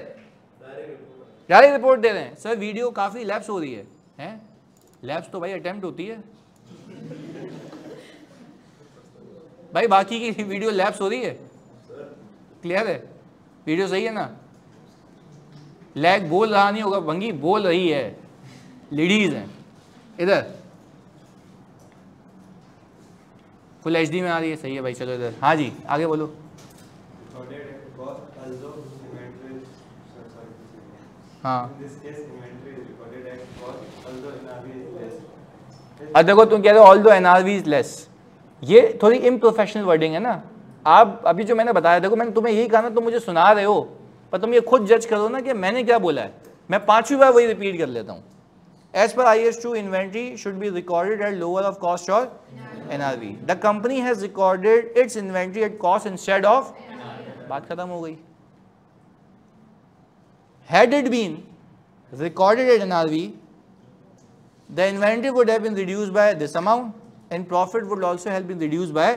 डायरेक्ट रिपोर्ट दे रहे हैं। सर वीडियो काफ़ी लैप्स हो रही है, हैं? लैप्स तो भाई अटेम्प्ट होती है भाई, बाकी की वीडियो लैप्स हो रही है, क्लियर है? वीडियो सही है ना? लैग बोल रहा नहीं होगा, भंगी बोल रही है, लेडीज हैं इधर, फुल HD में आ रही है, सही है भाई, चलो इधर। हाँ जी आगे बोलो। हाँ अब देखो तुम कह रहे हो ऑल्दो NRV इज लेस, ये थोड़ी इम्प्रोफेशनल वर्डिंग है ना। आप अभी जो मैंने बताया, देखो मैंने तुम्हें यही कहा ना, तुम मुझे सुना रहे हो पर तुम ये खुद जज करो ना कि मैंने क्या बोला है। मैं 5वीं बार वही रिपीट कर लेता हूँ। As per IS2 inventory should be recorded at lower of cost और NRV। The company has recorded its inventory at cost instead of, बात खत्म हो गई। Had it been recorded at NRV, the inventory would have been reduced by this amount and profit would also have been reduced by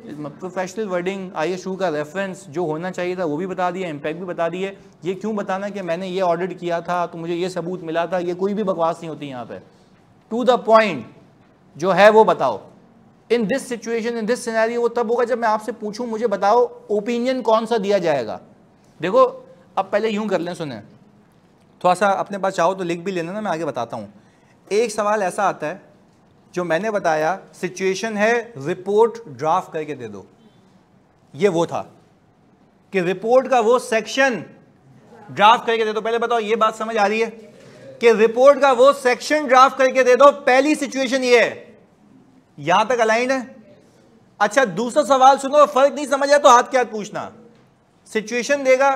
professional wording. IS2 का रेफरेंस जो होना चाहिए था वो भी बता दिया, इम्पैक्ट भी बता दिए। ये क्यों बताना कि मैंने ये ऑडिट किया था तो मुझे ये सबूत मिला था, ये कोई भी बकवास नहीं होती यहाँ पे। टू द पॉइंट जो है वो बताओ। In this situation, in this scenario, वो तब होगा जब मैं आपसे पूछूं मुझे बताओ ओपिनियन कौन सा दिया जाएगा। देखो अब पहले यूं कर लें, सुने थोड़ा सा अपने पास चाहो तो लिख भी लेना ना, मैं आगे बताता हूँ। एक सवाल ऐसा आता है जो मैंने बताया, सिचुएशन है रिपोर्ट ड्राफ्ट करके दे दो। ये वो था कि रिपोर्ट का वो सेक्शन ड्राफ्ट करके दे दो। पहले बताओ ये बात समझ आ रही है कि रिपोर्ट का वो सेक्शन ड्राफ्ट करके दे दो। पहली सिचुएशन ये है, यहां तक अलाइंड है। अच्छा दूसरा सवाल सुनो, फर्क नहीं समझ आया तो हाथ के हाथ पूछना। सिचुएशन देगा,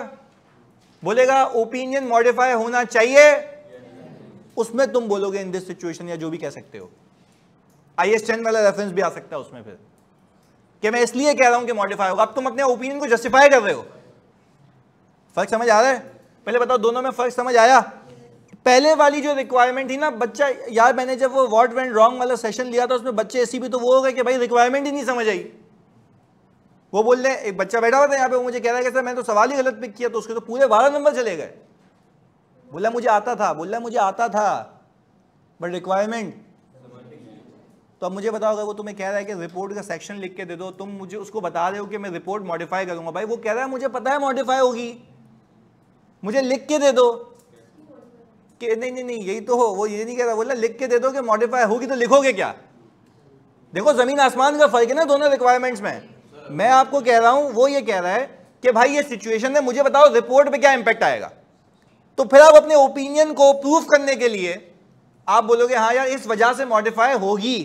बोलेगा ओपिनियन मॉडिफाई होना चाहिए, उसमें तुम बोलोगे इन दिस सिचुएशन या जो भी कह सकते हो। IS10 वाला रेफरेंस भी आ सकता है उसमें फिर कि मैं इसलिए कह रहा हूं कि मॉडिफाई होगा। अब तुम अपने ओपिनियन को जस्टिफाई कर रहे हो। फर्क समझ आ रहा है? पहले बताओ दोनों में फर्क समझ आया? पहले वाली जो रिक्वायरमेंट थी ना, बच्चा यार मैंने जब वो व्हाट वेंट रॉन्ग वाला सेशन लिया था उसमें बच्चे ऐसी भी तो वो हो गए कि भाई रिक्वायरमेंट ही नहीं समझ आई। वो बोल रहे, एक बच्चा बैठा हुआ था यहाँ पे, वो मुझे कह रहा है कि सर मैंने तो सवाल ही गलत पिक किया, तो उसके तो पूरे 12 नंबर चले गए। बोला मुझे आता था, बट रिक्वायरमेंट। तो अब मुझे बताओ, अगर वो तुम्हें कह रहा है कि रिपोर्ट का सेक्शन लिख के दे दो, तुम मुझे उसको बता रहे हो कि मैं रिपोर्ट मॉडिफाई करूंगा। भाई वो कह रहा है मुझे पता है मॉडिफाई होगी, मुझे लिख के दे दो कि नहीं यही तो हो। वो ये नहीं कह रहा, बोला लिख के दे दो कि मॉडिफाई होगी, तो लिखोगे क्या? देखो जमीन आसमान का फर्क है ना दोनों रिक्वायरमेंट्स में। मैं आपको कह रहा हूं, वो ये कह रहा है कि भाई ये सिचुएशन है, मुझे बताओ रिपोर्ट पे क्या इंपैक्ट आएगा। तो फिर आप अपने ओपिनियन को प्रूफ करने के लिए आप बोलोगे हाँ यार इस वजह से मॉडिफाई होगी,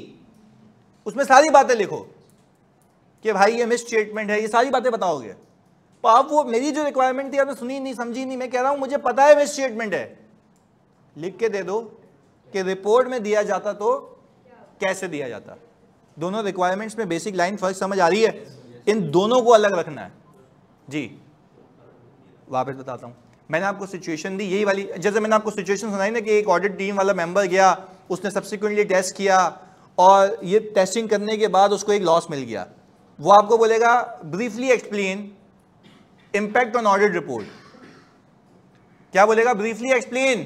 उसमें सारी बातें लिखो कि भाई ये मिस स्टेटमेंट है, ये सारी बातें बताओगे। तो आप वो मेरी जो रिक्वायरमेंट थी आपने सुनी नहीं, समझी नहीं। मैं कह रहा हूं मुझे पता है मिस स्टेटमेंट है, लिख के दे दो कि रिपोर्ट में दिया जाता तो कैसे दिया जाता। दोनों रिक्वायरमेंट्स में बेसिक लाइन फर्क समझ आ रही है? इन दोनों को अलग रखना है जी। वापस बताता हूं, मैंने आपको सिचुएशन दी यही वाली, जैसे मैंने आपको सिचुएशन सुनाई ना कि एक ऑडिट टीम वाला मेंबर गया, उसने सब्सिक्वेंटली टेस्ट किया और ये टेस्टिंग करने के बाद उसको एक लॉस मिल गया। वो आपको बोलेगा briefly explain impact on audit report. क्या बोलेगा? Briefly explain.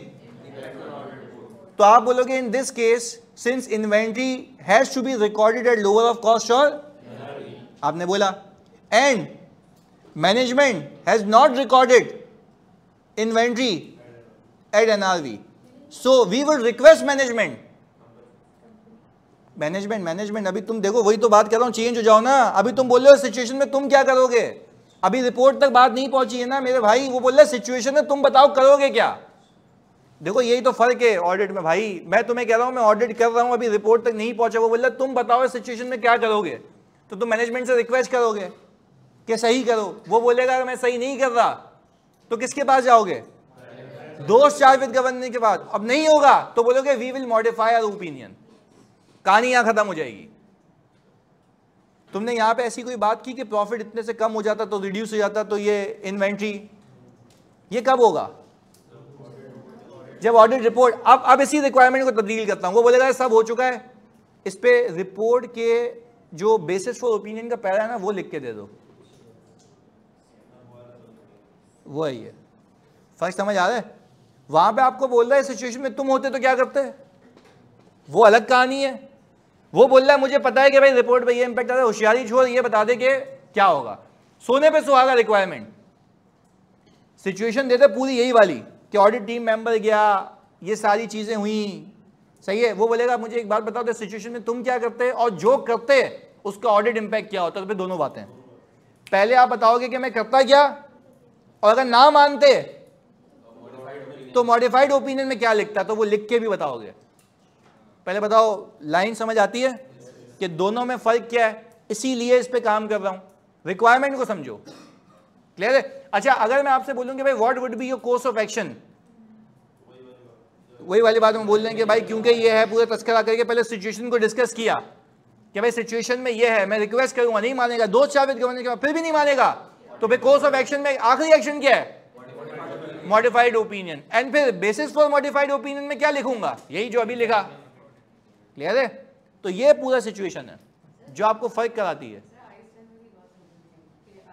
तो आप बोलोगे in this case since inventory has to be recorded at lower of cost और आपने बोला and management has not recorded inventory at NRV, so we will request management. अभी तुम देखो, वही तो बात कर रहा हूं, चेंज हो जाओ ना। अभी तुम बोल रहे हो सिचुएशन में तुम क्या करोगे, अभी रिपोर्ट तक बात नहीं पहुंची है ना मेरे भाई। वो बोल रहे सिचुएशन है, तुम बताओ करोगे क्या। देखो यही तो फर्क है ऑडिट में भाई। मैं तुम्हें कह रहा हूं मैं ऑडिट कर रहा हूं, अभी रिपोर्ट तक नहीं पहुंचा। वो बोल रहा तुम बताओ सिचुएशन में क्या करोगे, तो तुम मैनेजमेंट से रिक्वेस्ट करोगे कि सही करो। वो बोलेगा मैं सही नहीं कर रहा, तो किसके पास जाओगे? दोस्त चार्ज विद गवर्नर के बाद। अब नहीं होगा तो बोलोगे we will modify our opinion. कहानी यहां खत्म हो जाएगी। तुमने यहां पे ऐसी कोई बात की कि प्रॉफिट इतने से कम हो जाता तो रिड्यूस हो जाता, तो ये इन्वेंट्री, ये कब होगा? जब ऑडिट रिपोर्ट। अब इसी रिक्वायरमेंट को तब्दील करता हूं। वो बोलेगा सब हो चुका है, इस पे रिपोर्ट के जो बेसिस फॉर ओपिनियन का पैरा है ना वो लिख के दे दो। वो है ये फर्क समझ आ रहा है? वहां पे आपको बोल रहा है सिचुएशन में तुम होते तो क्या करते, वो अलग कहानी है। वो बोल रहा है मुझे पता है कि भाई रिपोर्ट पे ये इंपैक्ट आ रहा है, होशियारी छोड़ ये बता दे कि क्या होगा। सोने पे सुहागा रिक्वायरमेंट। सिचुएशन देते पूरी यही वाली कि ऑडिट टीम मेंबर गया, ये सारी चीजें हुई, सही है। वो बोलेगा मुझे एक बात बताओ तो सिचुएशन में तुम क्या करते और जो करते उसका ऑडिट इंपैक्ट क्या होता है। तो फिर दोनों बातें, पहले आप बताओगे कि मैं करता क्या, और अगर ना मानते तो मॉडिफाइड ओपिनियन में क्या लिखता, तो वो लिख के भी बताओगे। पहले बताओ लाइन समझ आती है कि दोनों में फर्क क्या है, इसीलिए इस पे काम कर रहा हूं। रिक्वायरमेंट को समझो, क्लियर है? अच्छा अगर मैं आपसे बोलूं कि भाई what would be your course of action, वही वाली बात में बोल रहे हैं कि भाई क्योंकि ये है, पूरा तस्करा करके पहले सिचुएशन को डिस्कस किया कि भाई सिचुएशन में ये है, मैं रिक्वेस्ट करूंगा, नहीं मानेगा, दो चार विद गवर्नर के बाद फिर भी नहीं मानेगा, तो फिर कोर्स ऑफ एक्शन में आखिरी एक्शन क्या है? Modified opinion. एंड फिर बेसिस फॉर मॉडिफाइड ओपिनियन में क्या लिखूंगा, यही जो अभी लिखा, क्लियर है? तो ये पूरा सिचुएशन है जो आपको फर्क कराती है।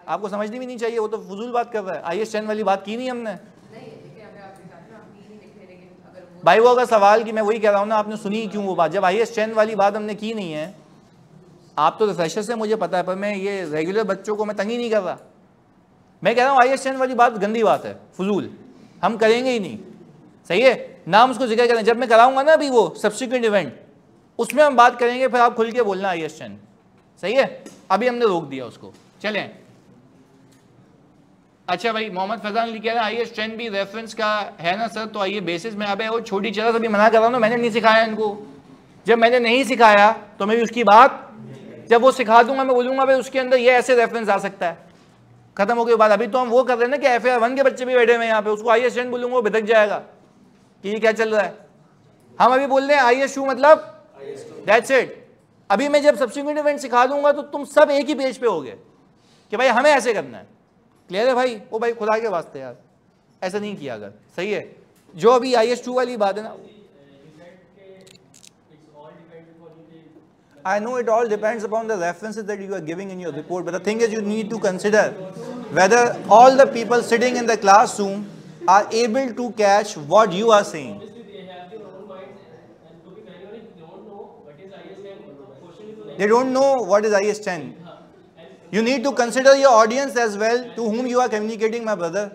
आपको समझनी भी नहीं चाहिए, वो तो फजूल बात कर रहा है। IS 10 वाली बात की नहीं हमने भाई। वो अगर सवाल की, मैं वही कह रहा हूं ना, आपने सुनी क्यों वो बात, जब IS 10 वाली बात हमने की नहीं है। आप तो रिफ्रेशर से मुझे पता है, पर मैं ये रेगुलर बच्चों को मैं तंग ही नहीं कर रहा। मैं कह रहा हूँ IS 10 वाली बात गंदी बात है, फजूल, हम करेंगे ही नहीं, सही है। नाम उसको जिक्र करें, जब मैं कराऊंगा ना अभी वो सब्सिक्वेंट इवेंट, उसमें हम बात करेंगे, फिर आप खुल के बोलना IS 10, सही है। अभी हमने रोक दिया उसको, चलें। अच्छा भाई मोहम्मद फैजान लिख रहा है IS 10 भी रेफरेंस का है ना सर, तो आइए बेसिस में। अबे वो छोटी चीज़ अभी मना कर रहा हूँ ना, मैंने नहीं सिखाया इनको। जब मैंने नहीं सिखाया तो मैं भी उसकी बात, जब वो सिखा दूंगा मैं बोलूंगा भाई उसके अंदर ये ऐसे रेफरेंस आ सकता है, खत्म हो गई बात। अभी तो हम वो कर रहे हैं ना कि FAR 1 के बच्चे भी बैठे हुए यहाँ पे, उसको IS 10 बोलूंगा वो भिदक जाएगा कि ये क्या चल रहा है। हम अभी बोल रहे हैं IS 2 मतलब दैट्स इट। अभी मैं जब सब्सिक्वेंट इवेंट सिखा दूंगा तो तुम सब एक ही पेज पे होगे कि भाई हमें ऐसे करना है, क्लियर है भाई? ओ भाई खुदा के वास्ते यार ऐसा नहीं किया अगर, सही है। जो अभी IS 2 वाली बात है ना, I know it all depends upon the references that you are giving in your report, but the thing is you need to consider whether all the people sitting in the classroom are able to catch what you are saying. They don't know what is IS 10. You need to consider your audience as well, to whom you are communicating, my brother.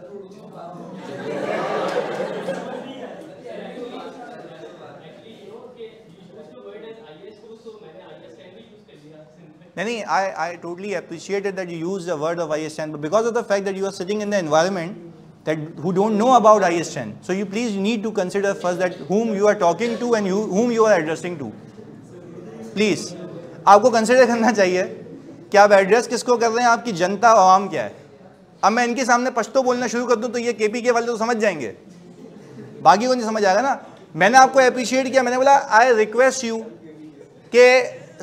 नहीं, I totally appreciated that you used the word of IS10, but because of the fact that you are sitting in the environment that who don't know about IS10, so you need to consider first that whom you are talking to and whom you are addressing to. Please, आपको कंसिडर करना चाहिए कि आप एड्रेस किसको कर रहे हैं, आपकी जनता आवाम क्या है. अब मैं इनके सामने पश्तो बोलना शुरू कर दूं तो ये KPK वाले तो समझ जाएंगे, बाकी को नहीं समझ आएगा ना. मैंने आपको अप्रिशिएट किया, मैंने बोला आई रिक्वेस्ट यू कि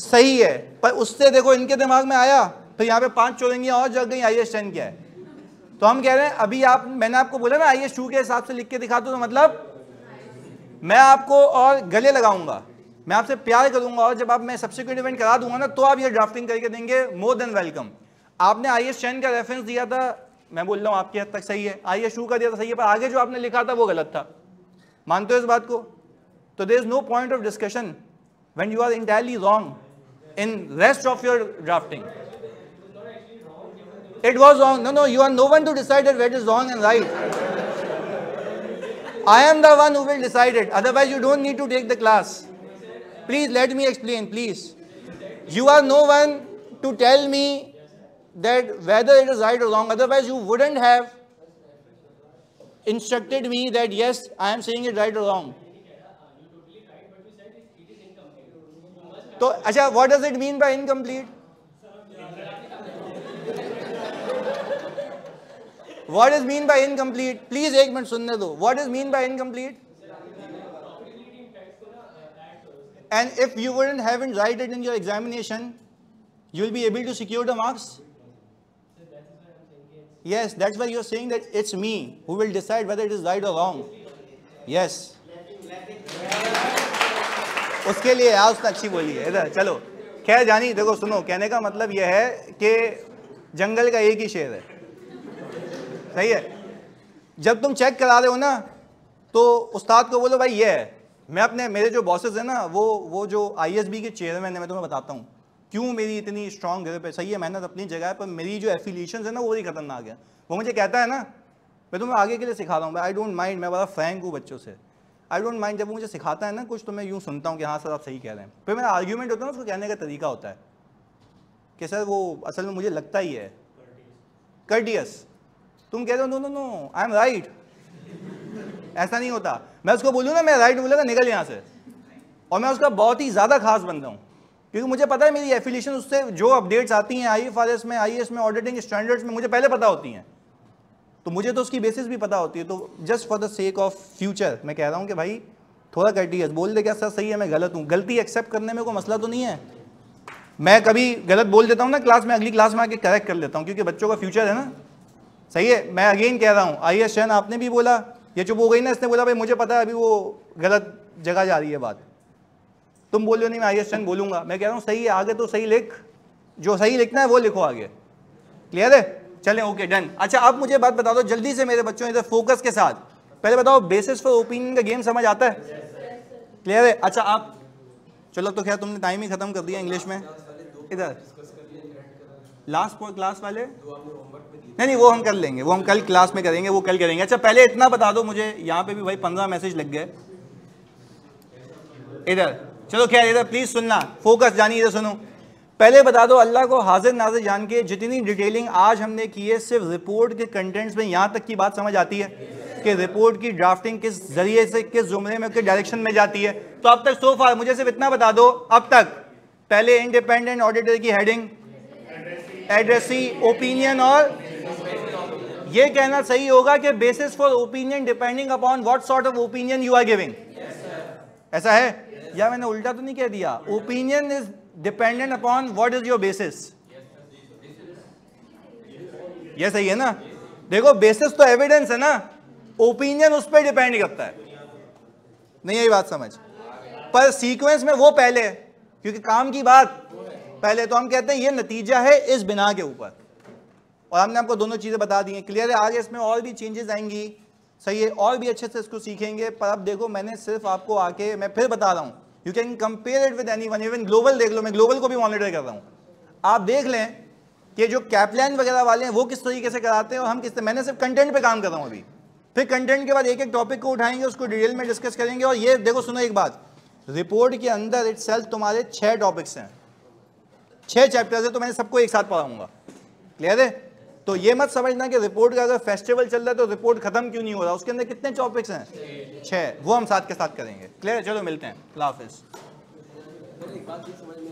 सही है, पर उससे देखो इनके दिमाग में आया, फिर यहाँ पे 5 चोरंगियाँ और जग गई IS10 क्या है. तो हम कह रहे हैं अभी मैंने आपको बोला ना IS2 के हिसाब से लिख के दिखा दो, तो मतलब मैं आपको और गले लगाऊंगा, मैं आपसे प्यार करूंगा, और जब आप मैं सब्सिक्वेंट इवेंट करा दूंगा ना तो आप ये ड्राफ्टिंग करके देंगे, मोर देन वेलकम. आपने IS10 का रेफरेंस दिया था, मैं बोल रहा हूँ आपकी हद तक सही है, IS2 का दिया था सही है, पर आगे जो आपने लिखा था वो गलत था. मानते हो इस बात को? तो there is no point of discussion when you are entirely wrong in rest of your drafting. It was wrong. No, you are no one to decide that what is wrong and right. I am the one who will decide it. Otherwise, you don't need to take the class. Please let me explain, please. You are no one to tell me that whether it is right or wrong. Otherwise, you wouldn't have instructed me that yes, I am saying it right or wrong. So, अच्छा, what does it mean by incomplete? What is mean by incomplete? Please एक मिनट सुनने दो. What is mean by incomplete? And if you wouldn't have it write it in your examination, you will be able to secure the marks. Yes, that's why you are saying that it's me who will decide whether it is right or wrong. Yes. उसके लिए यार उसने अच्छी बोली है. इधर चलो. खैर जानी, देखो सुनो, कहने का मतलब यह है कि जंगल का एक ही शेर है. सही है. जब तुम चेक करा रहे हो ना तो उस्ताद को बोलो भाई ये है. मैं मेरे जो बॉसेस हैं ना वो जो ISB के चेयरमैन है, मैं तुम्हें बताता हूँ क्यों मेरी इतनी स्ट्रॉन्ग ग्रिप है. सही है, मेहनत अपनी जगह है, पर मेरी जो एफिलिएशन है ना वो ही खतरनाक है. वो मुझे कहता है ना, मैं तुम्हें आगे के लिए सिखा रहा हूँ, आई डोंट माइंड, मैं बड़ा फ्रैंक हूँ बच्चों से, आई डोंट माइंड. जब वो मुझे सिखाता है ना कुछ तो मैं यूँ सुनता हूँ कि हाँ सर आप सही कह रहे हैं. फिर मेरा आर्ग्यूमेंट होता है ना, उसको कहने का तरीका होता है कि सर वो असल में मुझे लगता ही है कर्टियस. तुम कहते हो नो आई एम राइट, ऐसा नहीं होता. मैं उसको बोलूँ ना मैं राइट बोलेगा निकल यहाँ से, और मैं उसका बहुत ही ज़्यादा खास बंदा हूँ, क्योंकि मुझे पता है मेरी एफिलिएशन उससे जो अपडेट्स आती हैं IFRS में, IAS में, ऑडिटिंग स्टैंडर्ड्स में मुझे पहले पता होती हैं, तो मुझे तो उसकी बेसिस भी पता होती है. तो just for the sake of future मैं कह रहा हूँ कि भाई थोड़ा कर्टियस बोल दे, क्या सर सही है मैं गलत हूँ. गलती एक्सेप्ट करने में कोई मसला तो नहीं है. मैं कभी गलत बोल देता हूँ ना क्लास में, अगली क्लास में आके करेक्ट कर लेता हूँ, क्योंकि बच्चों का फ्यूचर है ना. सही है. मैं अगेन कह रहा हूँ IS10 आपने भी बोला, ये चुप हो गई ना, इसने बोला भाई मुझे पता है अभी वो गलत जगह जा रही है बात. तुम बोल रहे हो नहीं मैं IS10 बोलूँगा, मैं कह रहा हूँ सही है, आगे तो सही लिख, जो सही लिखना है वो लिखो आगे. क्लियर है? चलें, ओके डन. अच्छा आप मुझे बात बता दो जल्दी से मेरे बच्चों, इधर फोकस के साथ. पहले बताओ बेसिस फॉर ओपिनियन का गेम समझ आता है? क्लियर है? अच्छा आप चलो, तो खैर तुमने टाइम ही खत्म कर दिया इंग्लिश में. इधर लास्ट क्लास वाले नहीं वो हम कर लेंगे, वो हम कल क्लास में करेंगे, वो कल करेंगे. अच्छा पहले इतना बता दो मुझे, यहाँ पे भी भाई 15 मैसेज लग गए. इधर चलो खैर, इधर प्लीज सुनना, फोकस जानी, इधर सुनो. पहले बता दो अल्लाह को हाजिर नाजिर जान के जितनी डिटेलिंग आज हमने की है सिर्फ रिपोर्ट के कंटेंट्स में, यहाँ तक की बात समझ आती है कि रिपोर्ट की ड्राफ्टिंग किस जरिए से, किस जुमले में, किस डायरेक्शन में जाती है. तो अब तक सो फार मुझे सिर्फ इतना बता दो, अब तक पहले इंडिपेंडेंट ऑडिटर की हेडिंग, एड्रेसी, ओपिनियन, और ये कहना सही होगा कि basis for opinion depending upon what sort of opinion you are giving. ऐसा है या मैंने उल्टा तो नहीं कह दिया? Opinion is dependent upon what is your basis. ये सही है ना? देखो बेसिस तो एविडेंस है ना, ओपिनियन उस पर डिपेंड करता है. नहीं यही बात समझ, पर सीक्वेंस में वो पहले, क्योंकि काम की बात पहले. तो हम कहते हैं ये नतीजा है इस बिना के ऊपर, और हमने आपको दोनों चीज़ें बता दी हैं. क्लियर है? आगे इसमें और भी चेंजेस आएंगी. सही है, और भी अच्छे से इसको सीखेंगे. पर अब देखो मैंने सिर्फ आपको आके, मैं फिर बता रहा हूँ, you can compare it with anyone, even global देख लो, मैं ग्लोबल को भी मॉनिटर कर रहा हूँ. आप देख लें कि जो कैपलाइन वगैरह वाले हैं वो किस तरीके से कराते हैं और हम किस तरह. मैंने सिर्फ कंटेंट पे काम कर रहा हूँ अभी. फिर कंटेंट के बाद एक एक टॉपिक को उठाएंगे, उसको डिटेल में डिस्कस करेंगे. और ये देखो सुनो एक बात, रिपोर्ट के अंदर इटसेल्फ तुम्हारे 6 टॉपिक्स हैं. 6 चैप्टर्स है तो मैंने सबको एक साथ पढ़ाऊंगा। क्लियर है? तो ये मत समझना कि रिपोर्ट का अगर फेस्टिवल चल रहा है तो रिपोर्ट खत्म क्यों नहीं हो रहा, उसके अंदर कितने टॉपिक्स हैं? 6, वो हम साथ के साथ करेंगे। क्लियर है? चलो मिलते हैं, अल्लाह हाफिज़। एक बात ये समझ